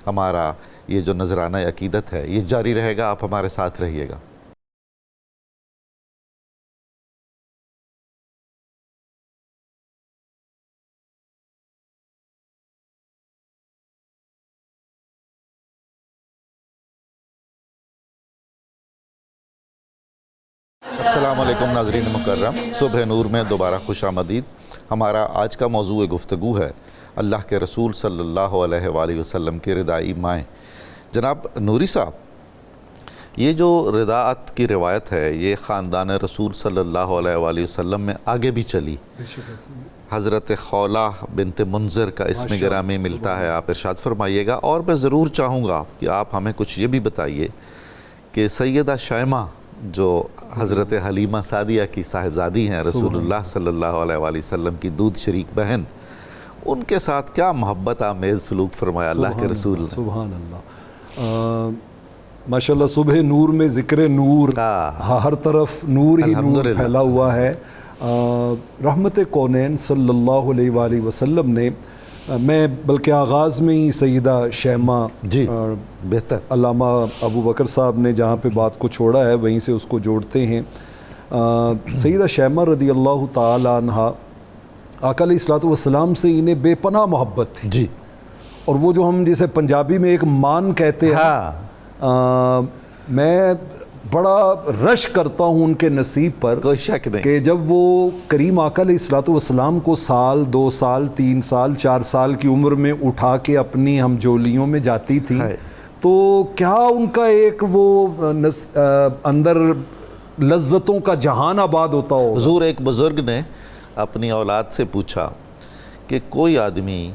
ہمارا یہ جو نذرانہ عقیدت ہے یہ جاری رہے گا, آپ ہمارے ساتھ رہیے گا. السلام علیکم ناظرین مکرم, صبح نور میں دوبارہ خوش آمدید. ہمارا آج کا موضوع گفتگو ہے اللہ کے رسول صلی اللہ علیہ وآلہ وسلم کی رضائی مائیں. جناب نوری صاحب, یہ جو رضاعت کی روایت ہے یہ خاندان رسول صلی اللہ علیہ وآلہ وسلم میں آگے بھی چلی. حضرت خولہ بنت منذر کا اسم گرامی ملتا ہے, آپ ارشاد فرمائیے گا. اور میں ضرور چاہوں گا کہ آپ ہمیں کچھ یہ بھی بتائیے کہ سیدہ شیمہ جو حضرت حلیمہ سعدیہ کی صاحبزادی ہیں, رسول اللہ صلی اللہ علیہ وآلہ وسلم کی دودھ شریک بہن, ان کے ساتھ کیا محبت آمیز سلوک فرمایا اللہ کے رسول نے. سبحان اللہ, ماشاءاللہ. صبح نور میں ذکر نور, ہر طرف نور ہی نور پھیلا ہوا ہے. رحمت کونین صلی اللہ علیہ وآلہ وسلم نے, میں بلکہ آغاز میں ہی سیدہ شیمہ, جی بہتر, علامہ ابو بکر صاحب نے جہاں پہ بات کو چھوڑا ہے وہیں سے اس کو جوڑتے ہیں. سیدہ شیمہ رضی اللہ تعالی عنہ, آقا علیہ الصلوۃ والسلام سے انہیں بے پناہ محبت تھی. جی, اور وہ جو ہم جیسے پنجابی میں ایک مان کہتے ہیں, میں بڑا رش کرتا ہوں ان کے نصیب پر, کوئی شک نہیں, کہ جب وہ کریم آقا علیہ الصلوۃ والسلام کو 1 سال 2 سال 3 سال 4 سال کی عمر میں اٹھا کے اپنی ہم جولیوں میں جاتی تھیں, تو کیا ان کا ایک وہ اندر لذتوں کا جہان آباد ہوتا ہو. حضور ایک بزرگ نے اپنی اولاد سے پوچھا کہ کوئی آدمی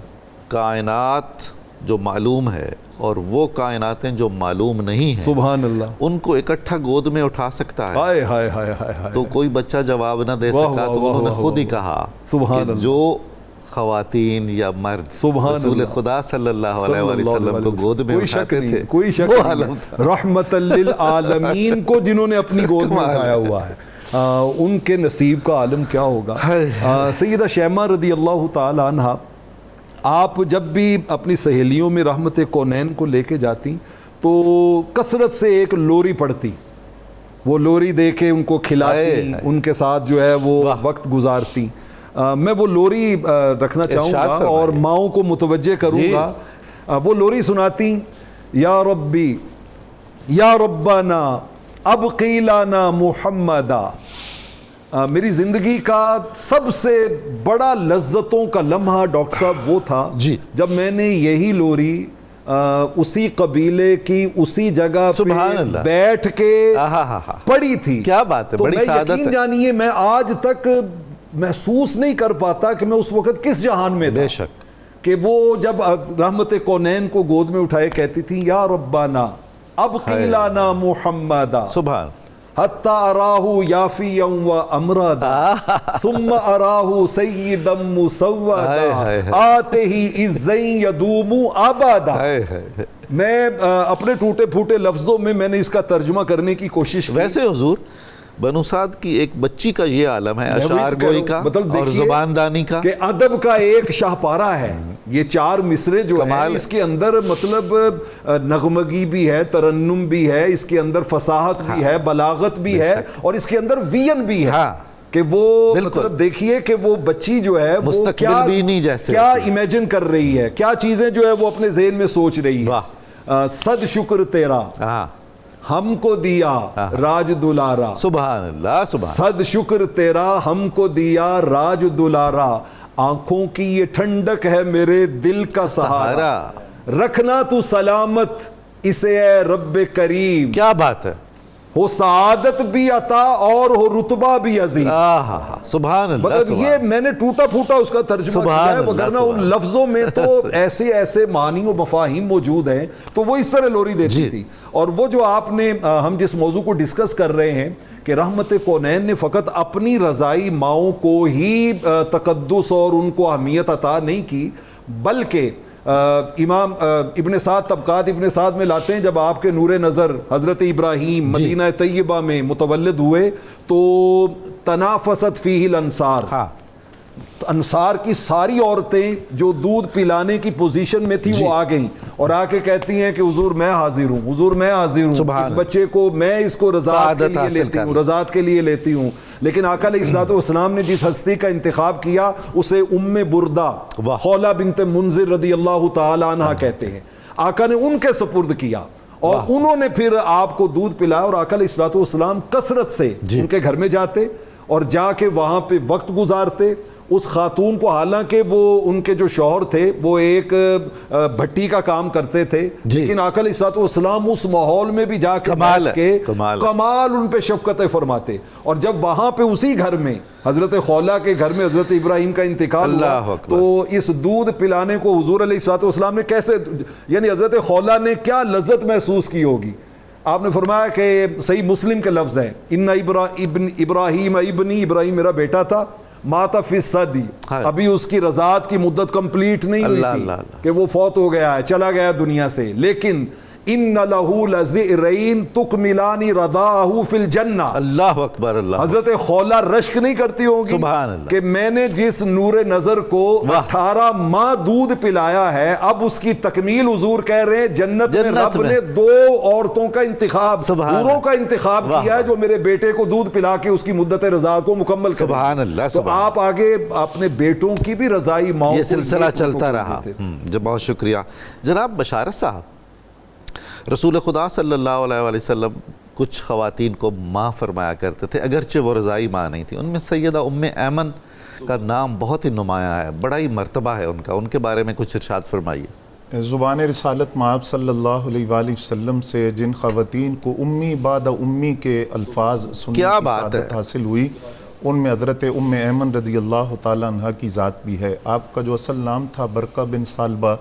کائنات جو معلوم ہے اور وہ کائناتیں جو معلوم نہیں ہیں, سبحان اللہ, ان کو اکٹھا گود میں اٹھا سکتا ہے؟ ہائے ہائے ہائے ہائے. تو کوئی بچہ جواب نہ دے سکا, تو انہوں نے خود ہی کہا کہ جو خواتین یا مرد رسول خدا صلی اللہ علیہ وآلہ وسلم کو گود میں اٹھاتے تھے, کوئی شک نہیں, رحمت للعالمین کو جنہوں نے اپنی گود میں اٹھایا ہوا ہے, ان کے نصیب کا عالم کیا ہوگا. سیدہ شیمہ رضی اللہ تعالی عنہ, آپ جب بھی اپنی سہیلیوں میں رحمت کونین کو لے کے جاتی تو کثرت سے ایک لوری پڑھتی, وہ لوری دے کے ان کو کھلاتی, ان کے ساتھ جو ہے وہ وقت گزارتی. میں وہ لوری رکھنا چاہوں گا اور ماؤں کو متوجہ کروں گا. وہ لوری سناتی, یا ربی یا ربنا ابقی لنا محمدا. میری زندگی کا سب سے بڑا لذتوں کا لمحہ ڈاکٹر صاحب وہ تھا جب میں نے یہی لوری اسی قبیلے کی اسی جگہ پہ بیٹھ کے پڑھی تھی. کیا بات ہے, بڑی سعادت ہے. یقین جانیے میں آج تک محسوس نہیں کر پاتا کہ میں اس وقت کس جہان میں تھا. بے شک, کہ وہ جب رحمت کونین کو گود میں اٹھائے کہتی تھی, یا ربنا ابقی لنا محمدا, سبحان, حتی اراہو یافیا و امرادا ثم اراہو سیدا مسودا آتے ہی عزین یدوم آبادا. میں اپنے ٹوٹے پھوٹے لفظوں میں نے اس کا ترجمہ کرنے کی کوشش کی. ویسے حضور بنو سعد کی ایک بچی کا یہ عالم ہے, اشعار گوئی کا اور زبان دانی کا, کہ ادب کا ایک شاہپارہ ہے. یہ 4 مصرے جو ہیں اس کے اندر مطلب نغمگی بھی ہے, ترنم بھی ہے, اس کے اندر فصاحت بھی ہے, بلاغت بھی ہے, اور اس کے اندر وین بھی ہے. کہ وہ مطلب دیکھیے کہ وہ بچی جو ہے وہ کیا امیجن کر رہی ہے, کیا چیزیں جو ہے وہ اپنے ذہن میں سوچ رہی ہے. صد شکر تیرا ہم کو دیا راج دلارا, سبحان اللہ, سبحان, صد شکر تیرا ہم کو دیا راج دلارا, آنکھوں کی یہ ٹھنڈک ہے میرے دل کا سہارا, رکھنا تو سلامت اسے اے رب کریم. کیا بات ہے, ہو سعادت بھی عطا اور ہو رتبہ بھی عظیم. سبحان اللہ. مطلب یہ میں نے ٹوٹا پھوٹا اس کا ترجمہ کیا ہے, وگرنہ ان لفظوں میں تو ایسے ایسے معنی و مفاہیم موجود ہیں. تو وہ اس طرح لوری دیتی تھی. اور وہ جو آپ نے, ہم جس موضوع کو ڈسکس کر رہے ہیں کہ رحمت کونین نے فقط اپنی رضائی ماؤں کو ہی تقدس اور ان کو اہمیت عطا نہیں کی, بلکہ امام ابن سعد طبقات ابن سعد میں لاتے ہیں جب آپ کے نور نظر حضرت ابراہیم مدینہ طیبہ میں متولد ہوئے تو تنافست فیہ الانصار, انصار کی ساری عورتیں جو دودھ پلانے کی پوزیشن میں تھی وہ آ گئیں اور آ کے کہتی ہیں کہ حضور میں حاضر ہوں, حضور میں حاضر ہوں, اس بچے کو میں اس کو رضاعت کے لیے لیتی ہوں, رضاعت کے لیے لیتی ہوں. لیکن آقا علیہ الصلوۃ والسلام نے جس ہستی کا انتخاب کیا اسے ام بردہ خولہ بنت منذر رضی اللہ تعالی عنہ کہتے ہیں. آقا نے ان کے سپرد کیا اور انہوں نے پھر آپ کو دودھ پلایا, اور آقا علیہ الصلوۃ والسلام کثرت سے ان کے گھر میں جاتے اور جا کے وہاں پہ وقت گزارتے. اس خاتون کو, حالانکہ وہ ان کے جو شوہر تھے وہ ایک بھٹی کا کام کرتے تھے, لیکن آقا علیہ الصلوۃ والسلام اس ماحول میں بھی جا کے بیٹھ کے کمال ان پہ شفقتیں فرماتے. اور جب وہاں پہ اسی گھر میں حضرت خولہ کے گھر میں حضرت ابراہیم کا انتقال ہوا تو اس دودھ پلانے کو حضور علیہ الصلوۃ والسلام نے کیسے, یعنی حضرت خولہ نے کیا لذت محسوس کی ہوگی. آپ نے فرمایا کہ صحیح مسلم کے لفظ ہیں, ان ابراہیم ابنی, ابراہیم میرا بیٹا تھا, ماتا فی الصدی, ابھی اس کی رضاعت کی مدت کمپلیٹ نہیں ہوئی تھی کہ وہ فوت ہو گیا ہے, چلا گیا دنیا سے. لیکن ان لہ لذئرین تکملان رضاعہ فی الجنہ. اللہ اکبر. اللہ. حضرت خولہ رشک نہیں کرتی ہوگی کہ میں نے جس نور نظر کو 18 ماہ دودھ پلایا ہے, اب اس کی تکمیل حضور کہہ رہے ہیں جنت میں رب نے 2 عورتوں کا انتخاب, حوروں کا انتخاب کیا ہے جو میرے بیٹے کو دودھ پلا کے اس کی مدت رضاعت کو مکمل کریں. سبحان اللہ. تو آپ آگے اپنے بیٹوں کی بھی رضائی ماؤں, یہ سلسلہ چلتا رہا. بہت شکریہ جناب بشارت صاحب. رسول خدا صلی اللہ علیہ وآلہ وسلم کچھ خواتین کو ماں فرمایا کرتے تھے, اگرچہ وہ رضائی ماں نہیں تھی. ان میں سیدہ ام ایمن کا نام بہت ہی نمایاں ہے, بڑا ہی مرتبہ ہے ان کا, ان کے بارے میں کچھ ارشاد فرمائیے. زبان رسالت مآب صلی اللہ علیہ وآلہ وسلم سے جن خواتین کو امی بعد امی کے الفاظ سننے کی سعادت حاصل ہوئی, ان میں حضرت ام ایمن رضی اللہ تعالیٰ عنہ کی ذات بھی ہے. آپ کا جو اصل نام تھا برقہ بن سالبہ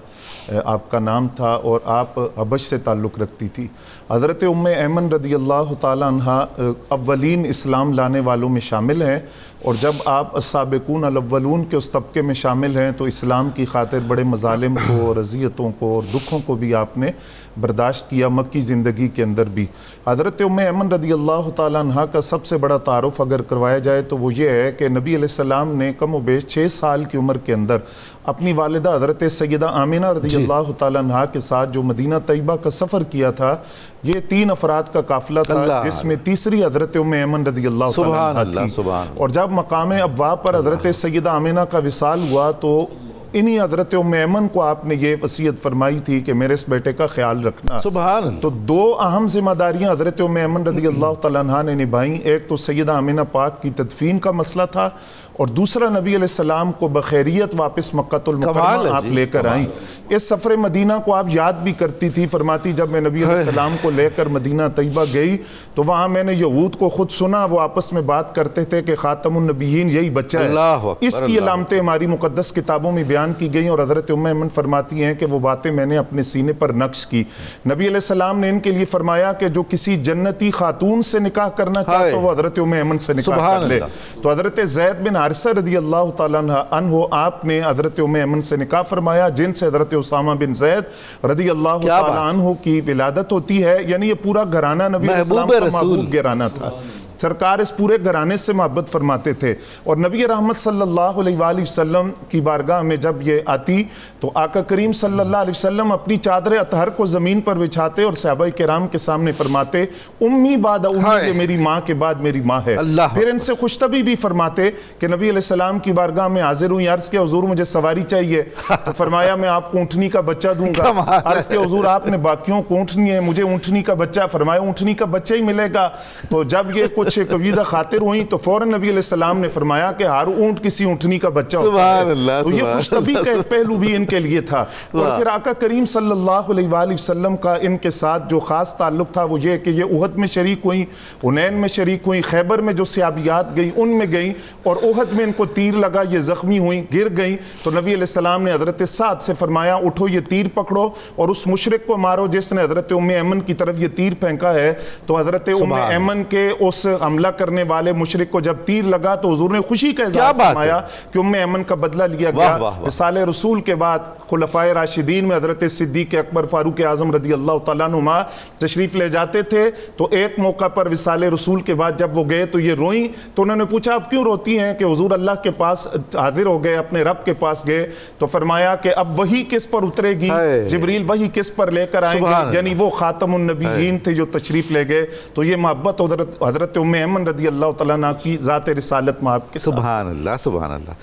آپ کا نام تھا, اور آپ حبش سے تعلق رکھتی تھی. حضرت ام ایمن رضی اللہ تعالیٰ عنہ اولین اسلام لانے والوں میں شامل ہیں, اور جب آپ السابقون الاولون کے اس طبقے میں شامل ہیں تو اسلام کی خاطر بڑے مظالم کو اور اذیتوں کو اور دکھوں کو بھی آپ نے برداشت کیا مکی زندگی کے اندر بھی. حضرت ام ایمن رضی اللہ تعالیٰ عنہ کا سب سے بڑا تعارف اگر کروایا جائے تو وہ یہ ہے کہ نبی علیہ السلام نے کم و بیش 6 سال کی عمر کے اندر اپنی والدہ حضرت سیدہ آمینہ رضی اللہ تعالیٰ عنہ کے ساتھ جو مدینہ طیبہ کا سفر کیا تھا, یہ 3 افراد کا قافلہ تھا جس میں تیسری حضرت ام ایمن رضی اللہ تعالیٰ عنہ تھی. اور جب مقام ابوا پر حضرت سیدہ آمینہ کا وصال ہوا تو انہی حضرت ام ایمن کو آپ نے یہ وصیت فرمائی تھی کہ میرے اس بیٹے کا خیال رکھنا. سبحان اللہ. تو 2 اہم ذمہ داریاں حضرت ام ایمن رضی اللہ تعالیٰ عنہ نے نبھائیں. ایک تو سیدہ آمینہ پاک کی تدفین کا مسئلہ تھا, اور دوسرا نبی علیہ السلام کو بخیریت واپس مکہ المکرمہ آپ لے کر آئیں. اس سفر مدینہ کو آپ یاد بھی کرتی تھی, فرماتی جب میں نبی علیہ السلام کو لے کر مدینہ طیبہ گئی تو وہاں میں نے یہود کو خود سنا, وہ آپس میں بات کرتے تھے کہ خاتم النبیین یہی بچہ ہے. اس کی علامتیں ہماری مقدس کتابوں میں بیان کی گئیں, اور حضرت ام ایمن فرماتی ہیں کہ وہ باتیں میں نے اپنے سینے پر نقش کی. نبی علیہ السلام نے ان کے لیے فرمایا کہ جو کسی جنتی خاتون سے نکاح کرنا چاہے تو وہ حضرت ام ایمن سے نکاح کر لے. تو حضرت زید بن حارثہ رضی اللہ تعالیٰ عنہ آپ نے حضرت ام ایمن سے نکاح فرمایا, جن سے حضرت اسامہ بن زید رضی اللہ تعالیٰ عنہ کی ولادت ہوتی ہے. یعنی یہ پورا گھرانہ نبی علیہ السلام کا محبوب گھرانہ تھا. سرکار اس پورے گھرانے سے محبت فرماتے تھے, اور نبی رحمت صلی اللہ علیہ وآلہ وسلم کی بارگاہ میں جب یہ آتی تو آقا کریم صلی اللہ علیہ وسلم اپنی چادر اطہر کو زمین پر بچھاتے اور صحابہ کرام کے سامنے فرماتے امی بعد امی, یہ میری ماں کے بعد میری ماں ہے. پھر ان سے خوشطبی بھی فرماتے کہ نبی علیہ السلام کی بارگاہ میں حاضر ہوں, عرض کیا حضور مجھے سواری چاہیے, تو فرمایا میں آپ کو اونٹنی کا بچہ دوں گا. عرض کیا حضور آپ نے باقیوں کو اونٹنی ہے, مجھے اونٹنی کا بچہ, فرمایا اونٹنی کا بچہ ہی ملے گا. تو جب یہ کچھ قویدہ خاطر ہوئیں تو فوراً نبی علیہ السلام نے فرمایا کہ ہر اونٹ کسی اونٹنی کا بچہ ہوتا سبحان ہے. اللہ، تو یہ سبحان خوش طبعی کا ایک پہلو بھی ان کے لیے تھا. اور پھر آقا کریم صلی اللہ علیہ وآلہ وسلم کا ان کے ساتھ جو خاص تعلق تھا وہ یہ کہ یہ احد میں شریک ہوئیں, حنین میں شریک ہوئیں, خیبر میں جو صحابیات گئیں ان میں گئیں, اور احد میں ان کو تیر لگا, یہ زخمی ہوئیں, گر گئیں. تو نبی علیہ السلام نے حضرت سعد سے فرمایا اٹھو یہ تیر پکڑو اور اس مشرک کو مارو جس نے حضرت ام ایمن کی طرف یہ تیر پھینکا ہے. تو حضرت ام ایمن کے اس حملہ کرنے والے مشرک کو جب تیر لگا تو حضور نے خوشی کا اظہار فرمایا کہ ام ایمن کا بدلہ لیا گیا. وصال رسول کے بعد خلفائے راشدین میں حضرت صدیق اکبر فاروق اعظم رضی اللہ تعالیٰ عنہما تشریف لے جاتے تھے. تو ایک موقع پر وصال رسول کے بعد جب وہ گئے تو یہ روئیں. تو انہوں نے پوچھا آپ کیوں روتی ہیں؟ کہ حضور اللہ کے پاس حاضر ہو گئے, اپنے رب کے پاس گئے. تو فرمایا کہ اب وہی کس پر اترے گی, جبریل وہی کس پر لے کر آئیں گے, یعنی وہ خاتم النبیین تھے جو تشریف لے گئے. تو یہ محبت حضرت ام ایمن رضی اللہ تعالیٰ عنہ کی ذات رسالت میں آپ کے ساتھ. سبحان اللہ, سبحان اللہ.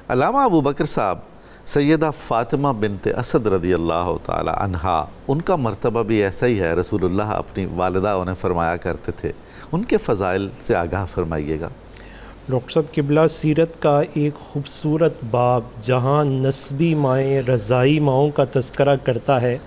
علامہ ابو بکر صاحب, سیدہ فاطمہ بنت اسد رضی اللہ تعالی عنہا, ان کا مرتبہ بھی ایسا ہی ہے. رسول اللہ اپنی والدہ انہیں فرمایا کرتے تھے, ان کے فضائل سے آگاہ فرمائیے گا. ڈاکٹر صاحب قبلہ سیرت کا ایک خوبصورت باب جہاں نسبی مائیں, رضائی ماؤں کا تذکرہ کرتا ہے,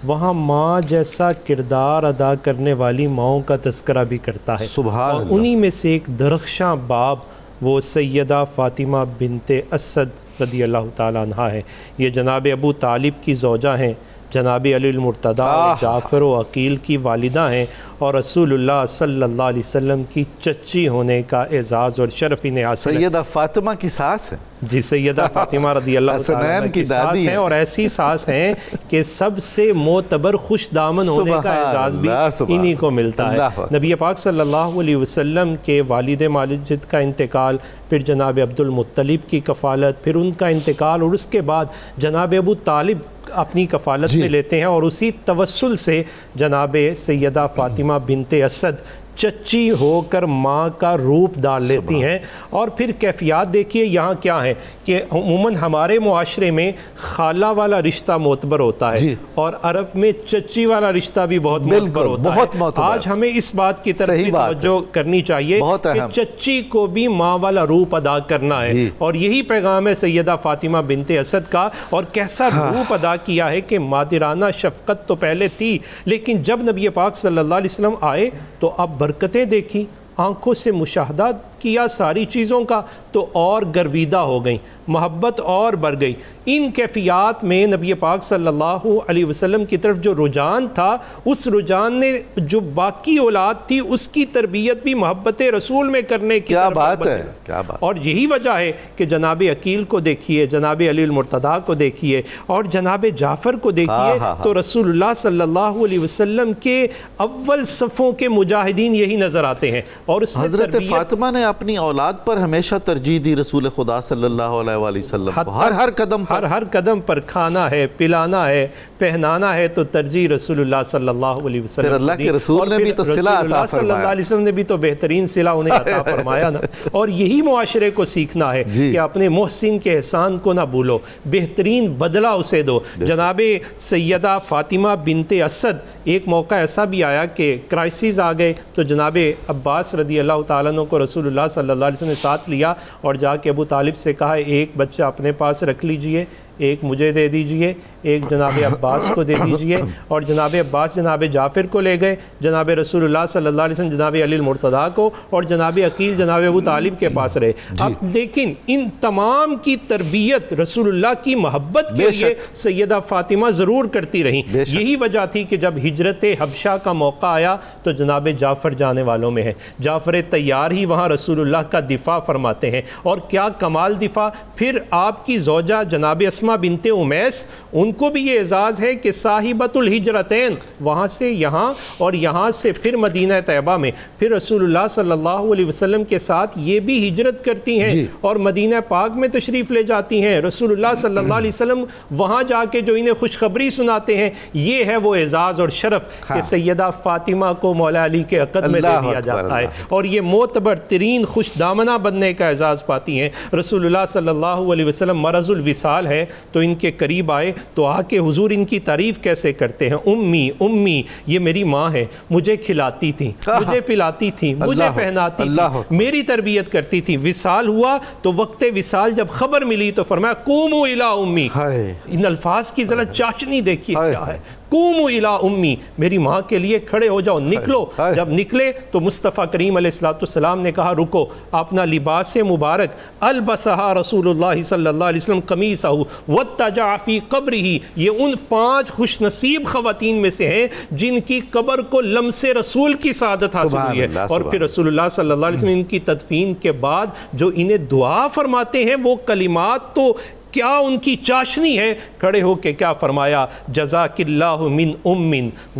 وہاں ماں جیسا کردار ادا کرنے والی ماؤں کا تذکرہ بھی کرتا ہے. سبحان اور اللہ. انہی میں سے ایک درخشاں باب وہ سیدہ فاطمہ بنت اسد رضی اللہ تعالیٰ عنہ ہے. یہ جناب ابو طالب کی زوجہ ہیں, جناب علی المرتضیٰ اور جعفر و عقیل کی والدہ ہیں, اور رسول اللہ صلی اللہ علیہ وسلم کی چچی ہونے کا اعزاز اور شرف انہیں حاصل ہے. سیدہ فاطمہ کی ساس ہے. جی, سیدہ فاطمہ رضی اللہ تعالیٰ عنہ کی ساس ہیں, اور ایسی ساس ہیں کہ سب سے معتبر خوش دامن ہونے کا اعزاز بھی انہی کو ملتا ہے. نبی پاک صلی اللہ علیہ وسلم کے والد ماجد کا انتقال, پھر جناب عبد المطلب کی کفالت, پھر ان کا انتقال, اور اس کے بعد جناب ابو طالب اپنی کفالت میں لیتے ہیں, اور اسی توسل سے جناب سیدہ فاطمہ بنت اسد چچی ہو کر ماں کا روپ ڈال لیتی ہیں. اور پھر کیفیات دیکھیے یہاں کیا ہے کہ عموماً ہمارے معاشرے میں خالہ والا رشتہ معتبر ہوتا ہے, اور عرب میں چچی والا رشتہ بھی بہت معتبر ہوتا ہے. آج ہمیں اس بات کی طرف بھی توجہ کرنی چاہیے کہ چچی کو بھی ماں والا روپ ادا کرنا ہے, اور یہی پیغام ہے سیدہ فاطمہ بنت اسد کا. اور کیسا روپ ادا کیا ہے کہ مادرانہ شفقت تو پہلے تھی, لیکن جب نبی پاک صلی اللہ علیہ وسلم آئے تو اب برکتیں دیکھی, آنکھوں سے مشاہدہ کیا ساری چیزوں کا, تو اور گرویدہ ہو گئیں, محبت اور بڑھ گئی. ان کیفیات میں نبی پاک صلی اللہ علیہ وسلم کی طرف جو رجحان تھا, اس رجحان نے جو باقی اولاد تھی اس کی تربیت بھی محبت رسول میں کرنے کی کیا بات ہے, کیا بات. اور یہی وجہ ہے کہ جناب عقیل کو دیکھیے, جناب علی المرتضیٰ کو دیکھیے, اور جناب جعفر کو دیکھیے, تو رسول اللہ صلی اللہ علیہ وسلم کے اول صفوں کے مجاہدین یہی نظر آتے ہیں. اور اس میں حضرت فاطمہ نے اپنی اولاد پر ہمیشہ ترجیح دی رسول خدا صلی اللہ علیہ وآلہ وسلم کو, ہر قدم پر, ہر قدم پر کھانا ہے, پلانا ہے, پہنانا ہے, تو ترجیح رسول اللہ صلی اللہ علیہ وسلم. پھر اللہ کے رسول نے بھی تو صلہ عطا فرمایا, صلی اللہ علیہ وسلم نے بھی تو بہترین صلہ انہیں عطا فرمایا نا. اور یہی معاشرے کو سیکھنا ہے کہ اپنے محسن کے احسان کو نہ بھولو, بہترین بدلہ اسے دو. جناب سیدہ فاطمہ بنت اسد, ایک موقع ایسا بھی آیا کہ کرائسس آ گئے, تو جناب عباس رضی اللہ تعالیٰ عنہ کو رسول اللہ صلی اللہ علیہ وسلم نے ساتھ لیا, اور جا کے ابو طالب سے کہا ایک بچہ اپنے پاس رکھ لیجئے, ایک مجھے دے دیجئے, ایک جناب عباس کو دے دیجئے. اور جناب عباس جناب جعفر کو لے گئے, جناب رسول اللہ صلی اللہ علیہ وسلم جناب علی المرتضیٰ کو, اور جناب عقیل جناب ابو طالب کے پاس رہے. اب لیکن ان تمام کی تربیت رسول اللہ کی محبت کے لیے سیدہ فاطمہ ضرور کرتی رہیں. یہی وجہ تھی کہ جب ہجرت حبشہ کا موقع آیا تو جناب جعفر جانے والوں میں ہے. جعفر طیار ہی وہاں رسول اللہ کا دفاع فرماتے ہیں, اور کیا کمال دفاع. پھر آپ کی زوجہ جناب اسماء بنت امیس, ان کو بھی یہ اعزاز ہے کہ صاحبۃ الہجرتین, وہاں سے یہاں اور یہاں سے پھر مدینہ طیبہ میں, پھر رسول اللہ صلی اللہ علیہ وسلم کے ساتھ یہ بھی ہجرت کرتی ہیں اور مدینہ پاک میں تشریف لے جاتی ہیں. رسول اللہ صلی اللہ علیہ وسلم وہاں جا کے جو انہیں خوشخبری سناتے ہیں, یہ ہے وہ اعزاز اور شرف کہ سیدہ فاطمہ کو مولا علی کے عقد میں دے دیا جاتا ہے, اور یہ معتبر ترین خوش دامنہ بننے کا اعزاز پاتی ہیں. رسول اللہ صلی اللہ علیہ وسلم مرض الوصال ہے تو ان کے قریب آئے تو آ کے حضور ان کی تعریف کیسے کرتے ہیں، امی امی، یہ میری ماں ہے، مجھے کھلاتی تھی، مجھے پلاتی تھی، مجھے پہناتی تھی، میری تربیت کرتی تھی۔ وصال ہوا تو وقت وصال جب خبر ملی تو فرمایا قوموا الی امی۔ ان الفاظ کی ذرا چاشنی دیکھیے کیا ہے، قوموا الی امی، میری ماں کے لیے کھڑے ہو جاؤ، نکلو۔ جب نکلے تو مصطفیٰ کریم علیہ السلام نے کہا رکو، اپنا لباس مبارک البسہا رسول اللہ صلی اللہ علیہ وسلم قمیصہ واتجع فی قبرہ، یہ ان 5 خوش نصیب خواتین میں سے ہیں جن کی قبر کو لمس رسول کی سعادت حاصل ہوئی ہے۔ اور پھر رسول اللہ صلی اللہ علیہ وسلم ان کی تدفین کے بعد جو انہیں دعا فرماتے ہیں وہ کلمات تو کیا ان کی چاشنی ہے، کھڑے ہو کے کیا فرمایا، جزاک اللہ من ام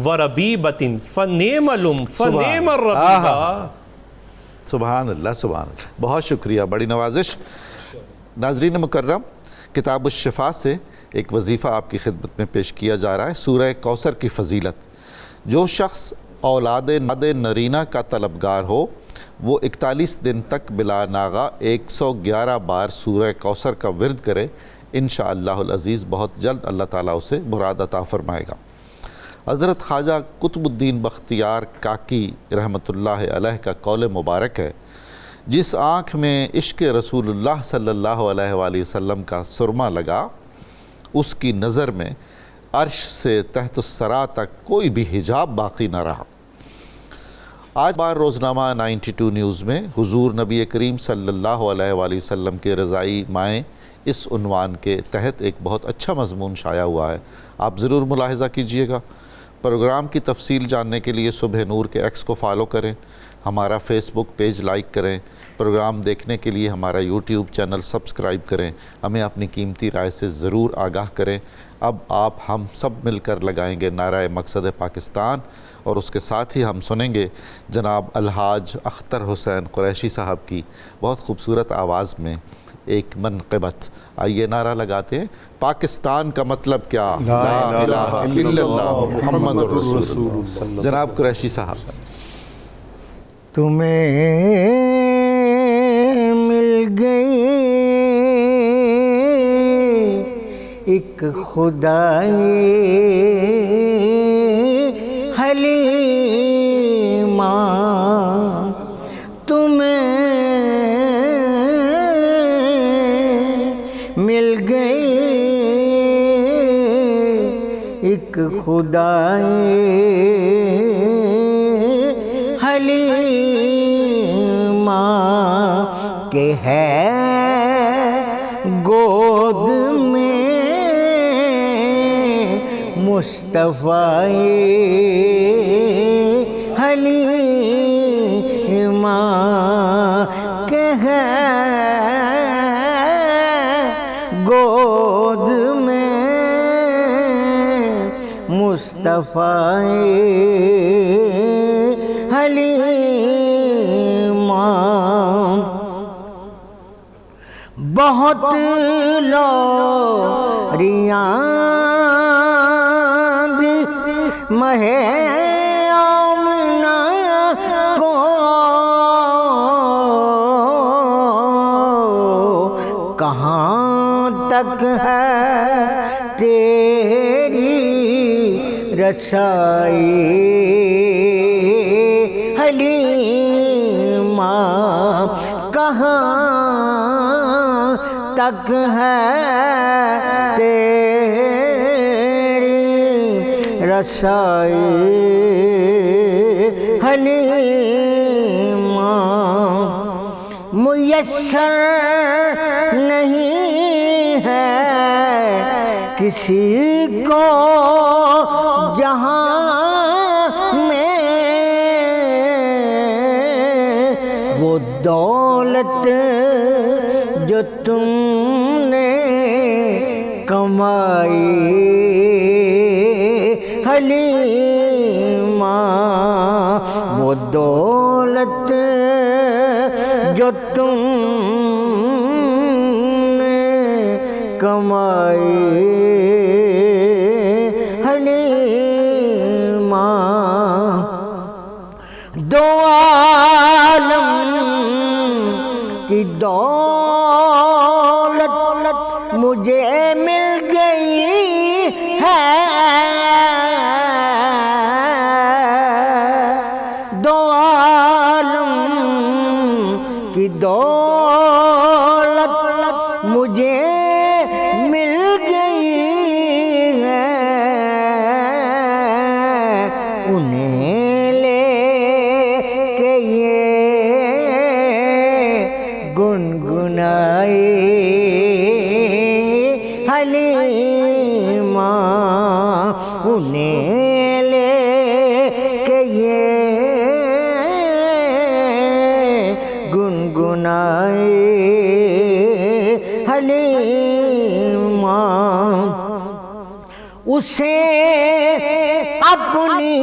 وربیبۃ فنعم الام فنعم الربیبہ۔ سبحان اللہ سبحان اللہ، بہت شکریہ، بڑی نوازش۔ ناظرین مکرم، کتاب الشفا سے ایک وظیفہ آپ کی خدمت میں پیش کیا جا رہا ہے، سورہ کوثر کی فضیلت۔ جو شخص اولاد نرینہ کا طلبگار ہو وہ 41 دن تک بلا ناغہ 111 بار سورہ کوثر کا ورد کرے، انشاءاللہ العزیز بہت جلد اللہ تعالیٰ اسے مراد عطا فرمائے گا۔ حضرت خواجہ قطب الدین بختیار کاکی رحمۃ اللہ علیہ کا قول مبارک ہے، جس آنکھ میں عشق رسول اللہ صلی اللہ علیہ وآلہ وسلم کا سرما لگا، اس کی نظر میں عرش سے تحت الثری تک کوئی بھی حجاب باقی نہ رہا۔ آج بار روزنامہ 92 نیوز میں حضور نبی کریم صلی اللہ علیہ وآلہ وسلم کے رضائی مائیں اس عنوان کے تحت ایک بہت اچھا مضمون شائع ہوا ہے، آپ ضرور ملاحظہ کیجئے گا۔ پروگرام کی تفصیل جاننے کے لیے صبح نور کے ایکس کو فالو کریں، ہمارا فیس بک پیج لائک کریں، پروگرام دیکھنے کے لیے ہمارا یوٹیوب چینل سبسکرائب کریں، ہمیں اپنی قیمتی رائے سے ضرور آگاہ کریں۔ اب آپ ہم سب مل کر لگائیں گے نعرہ مقصد پاکستان، اور اس کے ساتھ ہی ہم سنیں گے جناب الحاج اختر حسین قریشی صاحب کی بہت خوبصورت آواز میں ایک منقبت۔ آئیے نعرہ لگاتے ہیں، پاکستان کا مطلب کیا، لا الہ الا اللہ محمد رسول اللہ۔ جناب قریشی صاحب، تمہیں مل گئی ایک خدائی حلیمہ، تمہیں مل گئی ایک خدائی حلیمہ کہ ہے گود میں مصطفیٰ حلیمہ کہ ہے گود میں مصطفیٰ حلیمہ۔ بہت لوریاں دی مہ آمنہ کو کہاں تک ہے تیری رسائی حلیمہ، کہاں تک ہے تیری رسائی حلیمہ۔ میسر نہیں ہے کسی کو جہاں میں وہ دولت جو تم نے کمائی حلیمہ، وہ دولت جو تم نے کمائی حلیمہ۔ دو عالم انہیں لے کے یہ گنگنائے حلیمہ، انہیں لے کے یہ گنگنائے حلیمہ، اسے اپنی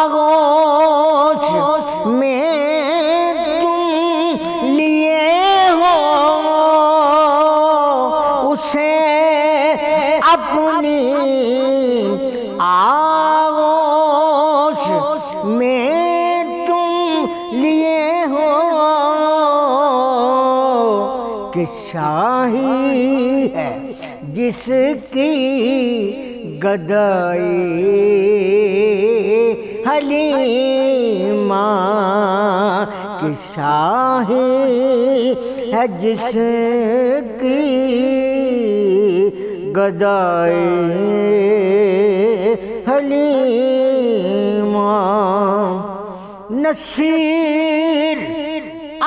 آغوش میں تم لیے ہو، اسے اپنی آغوش میں تم لیے ہو، کہ شاہی ہے جس کی گدائی حلیمہ، کہ شاہی ہے جس کی گدائی حلیمہ، نصیر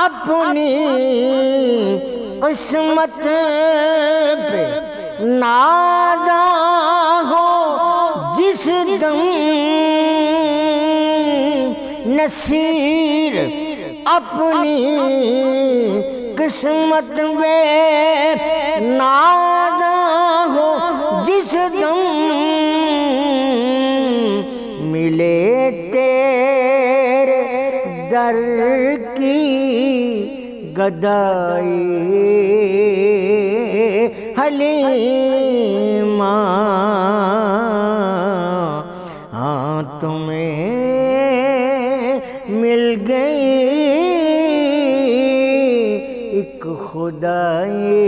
اپنی قسمت پہ نازا ہو جس دم، نصیر اپنی قسمت پہ نازا ہو جس دم، ملے تیرے در کی گدائی حلیمہ، ہاں تمہیں مل گئی ایک خدائی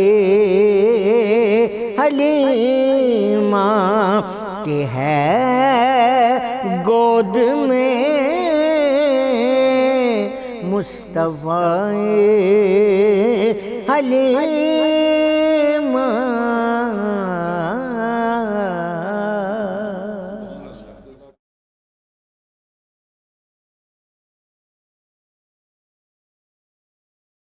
حلیمہ، کہ ہے گود میں مصطفیٰ حلیمہ۔